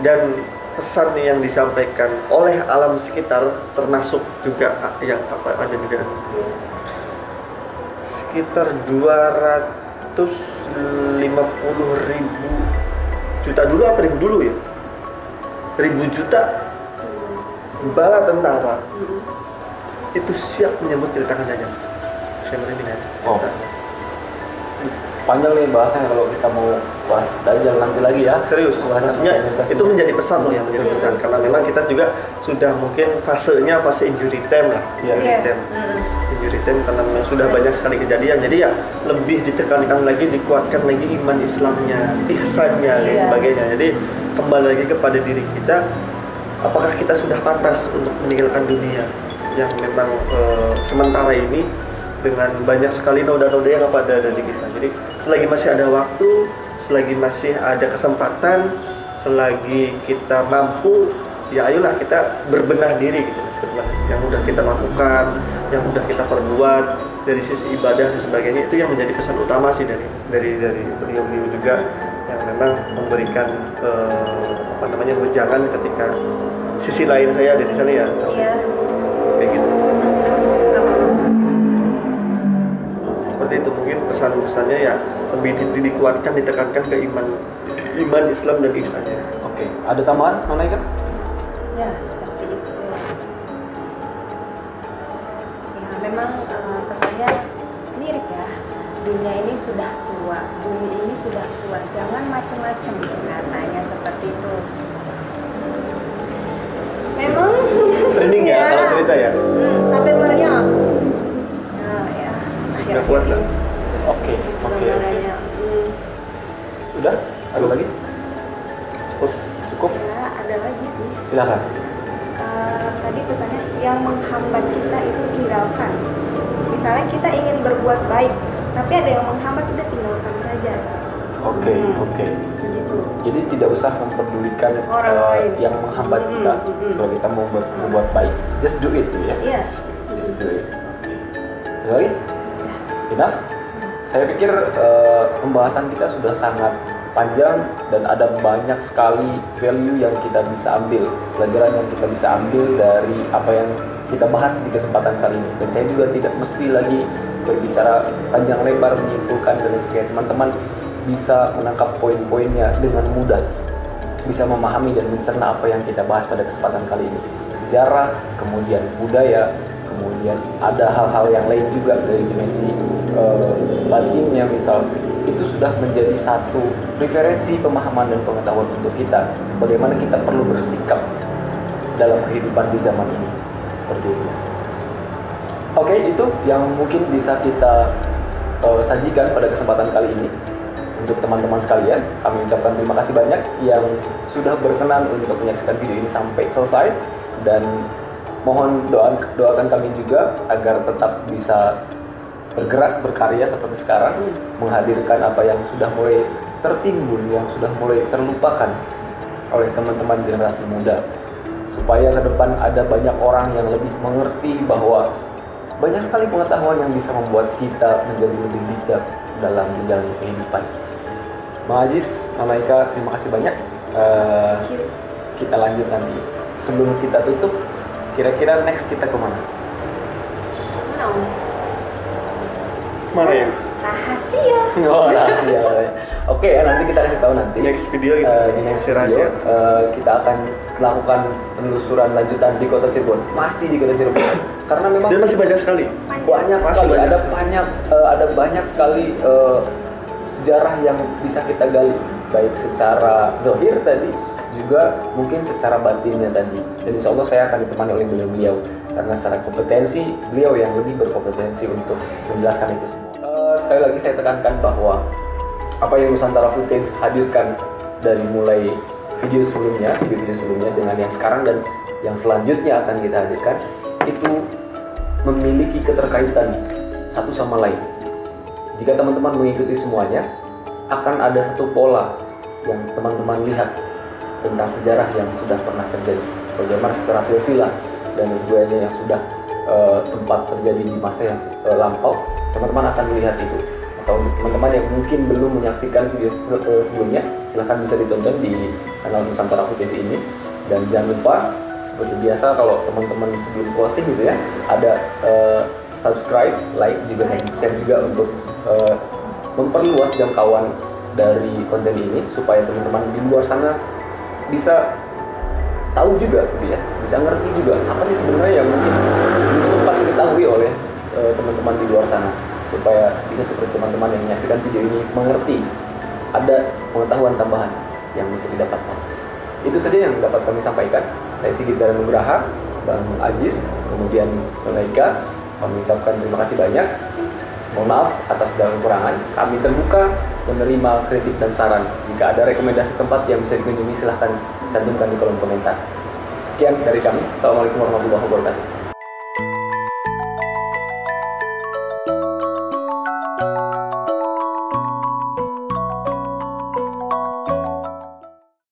Dan pesan yang disampaikan oleh alam sekitar termasuk juga yang apa ada di dalam sekitar 250.000 juta dulu apa ribu dulu ya, 1.000 juta bala tentara itu siap menyambut kedatangan Dajjal. Saya merinding ya. Oh. Panjang nih bahasanya kalau kita mau bahas Dajjal nanti lagi ya. Serius, maksudnya itu menjadi pesan loh, yang menjadi pesan karena memang kita juga sudah mungkin fasenya fase injury time lah, injury time karena memang sudah banyak sekali kejadian. Jadi ya lebih ditekankan lagi, dikuatkan lagi iman Islamnya, ihsannya dan sebagainya. Jadi kembali lagi kepada diri kita. Apakah kita sudah pantas untuk meninggalkan dunia yang memang sementara ini dengan banyak sekali noda-noda yang ada di kita. Jadi selagi masih ada waktu, selagi masih ada kesempatan, selagi kita mampu, ya ayolah kita berbenah diri gitu. Yang udah kita lakukan, yang udah kita perbuat dari sisi ibadah dan sebagainya, itu yang menjadi pesan utama sih dari beliau-beliau juga yang memang memberikan wejangan ketika sisi lain saya ada di sana ya. Iya. Kayak gitu. Seperti itu mungkin pesan-pesannya ya lebih dikuatkan, ditekankan ke iman Islam dan ihsannya. Oke, ada tambahan mana kan? Ya, seperti itu. Ya, memang pesannya mirip ya. Dunia ini sudah tua, bumi ini sudah tua. Jangan macam-macam katanya seperti itu. Memang Trending ya kalau cerita ya. Sampai meriang. Nah, ya. Udah kuat lah. Oke. Gambarannya. Udah? Ada lagi? Cukup? Ya, ada lagi sih. Silakan. Tadi pesannya yang menghambat kita itu tinggalkan. Misalnya kita ingin berbuat baik, tapi ada yang menghambat, udah tinggalkan saja. Oke. Begitu. Jadi tidak usah memperdulikan Orang lain. yang menghambat kita kalau kita mau berbuat baik. Just do it ya. Iya. Just do it. Ada lagi? Enough? Saya pikir pembahasan kita sudah sangat panjang dan ada banyak sekali value yang kita bisa ambil, pelajaran yang kita bisa ambil dari apa yang kita bahas di kesempatan kali ini. Dan saya juga tidak mesti lagi berbicara panjang lebar menyimpulkan dan sebagainya. Teman-teman bisa menangkap poin-poinnya dengan mudah, bisa memahami dan mencerna apa yang kita bahas pada kesempatan kali ini. Sejarah, kemudian budaya, kemudian ada hal-hal yang lain juga dari dimensi batinnya misal, itu sudah menjadi satu referensi pemahaman dan pengetahuan untuk kita bagaimana kita perlu bersikap dalam kehidupan di zaman ini, seperti itu. Oke, itu yang mungkin bisa kita sajikan pada kesempatan kali ini. Untuk teman-teman sekalian, kami ucapkan terima kasih banyak yang sudah berkenan untuk menyaksikan video ini sampai selesai, dan mohon doakan kami juga agar tetap bisa bergerak, berkarya seperti sekarang, menghadirkan apa yang sudah mulai tertimbun, yang sudah mulai terlupakan oleh teman-teman generasi muda, supaya ke depan ada banyak orang yang lebih mengerti bahwa banyak sekali pengetahuan yang bisa membuat kita menjadi lebih bijak dalam menjalani kehidupan. Bang Ajis, Mama Ika, terima kasih banyak. Kita lanjut nanti. Sebelum kita tutup, kira-kira next kita kemana? Mana ya? Rahasia. Oh, rahasia. Oke ya, nanti kita kasih tahu nanti. Next video gitu. Di next Si rahasia. video kita akan melakukan penelusuran lanjutan di Kota Cirebon. Masih di Kota Cirebon. Karena memang Dan masih banyak sekali. banyak Masih sekali, banyak ada sekali. banyak sekali sejarah yang bisa kita gali, baik secara zahir tadi, juga mungkin secara batinnya tadi. Dan insya Allah saya akan ditemani oleh beliau karena secara kompetensi beliau yang lebih berkompetensi untuk menjelaskan itu semua. Sekali lagi saya tekankan bahwa apa yang Nusantara Footage hadirkan dari mulai video sebelumnya dengan yang sekarang dan yang selanjutnya akan kita hadirkan itu memiliki keterkaitan satu sama lain. Jika teman-teman mengikuti semuanya, akan ada satu pola yang teman-teman lihat tentang sejarah yang sudah pernah terjadi, bagaimana secara silsilah dan sebagainya yang sudah sempat terjadi di masa yang lampau. Teman-teman akan melihat itu. Atau untuk teman-teman yang mungkin belum menyaksikan video sebelumnya, silahkan bisa ditonton di kanal Nusantara Footage ini. Dan jangan lupa, seperti biasa kalau teman-teman sebelum closing gitu ya, ada subscribe, like, juga dan share juga untuk memperluas jangkauan dari konten ini supaya teman-teman di luar sana bisa tahu juga gitu ya, bisa ngerti juga apa sih sebenarnya yang mungkin belum sempat diketahui oleh teman-teman di luar sana, supaya bisa seperti teman-teman yang menyaksikan video ini mengerti ada pengetahuan tambahan yang bisa didapatkan. Itu saja yang dapat kami sampaikan. Saya Sigit dari Nugraha, Bang Ajis, kemudian Malaika. Kami ucapkan terima kasih banyak. Mohon maaf atas segala kekurangan. Kami terbuka menerima kritik dan saran. Jika ada rekomendasi tempat yang bisa dikunjungi, silahkan cantumkan di kolom komentar. Sekian dari kami. Assalamualaikum warahmatullahi wabarakatuh.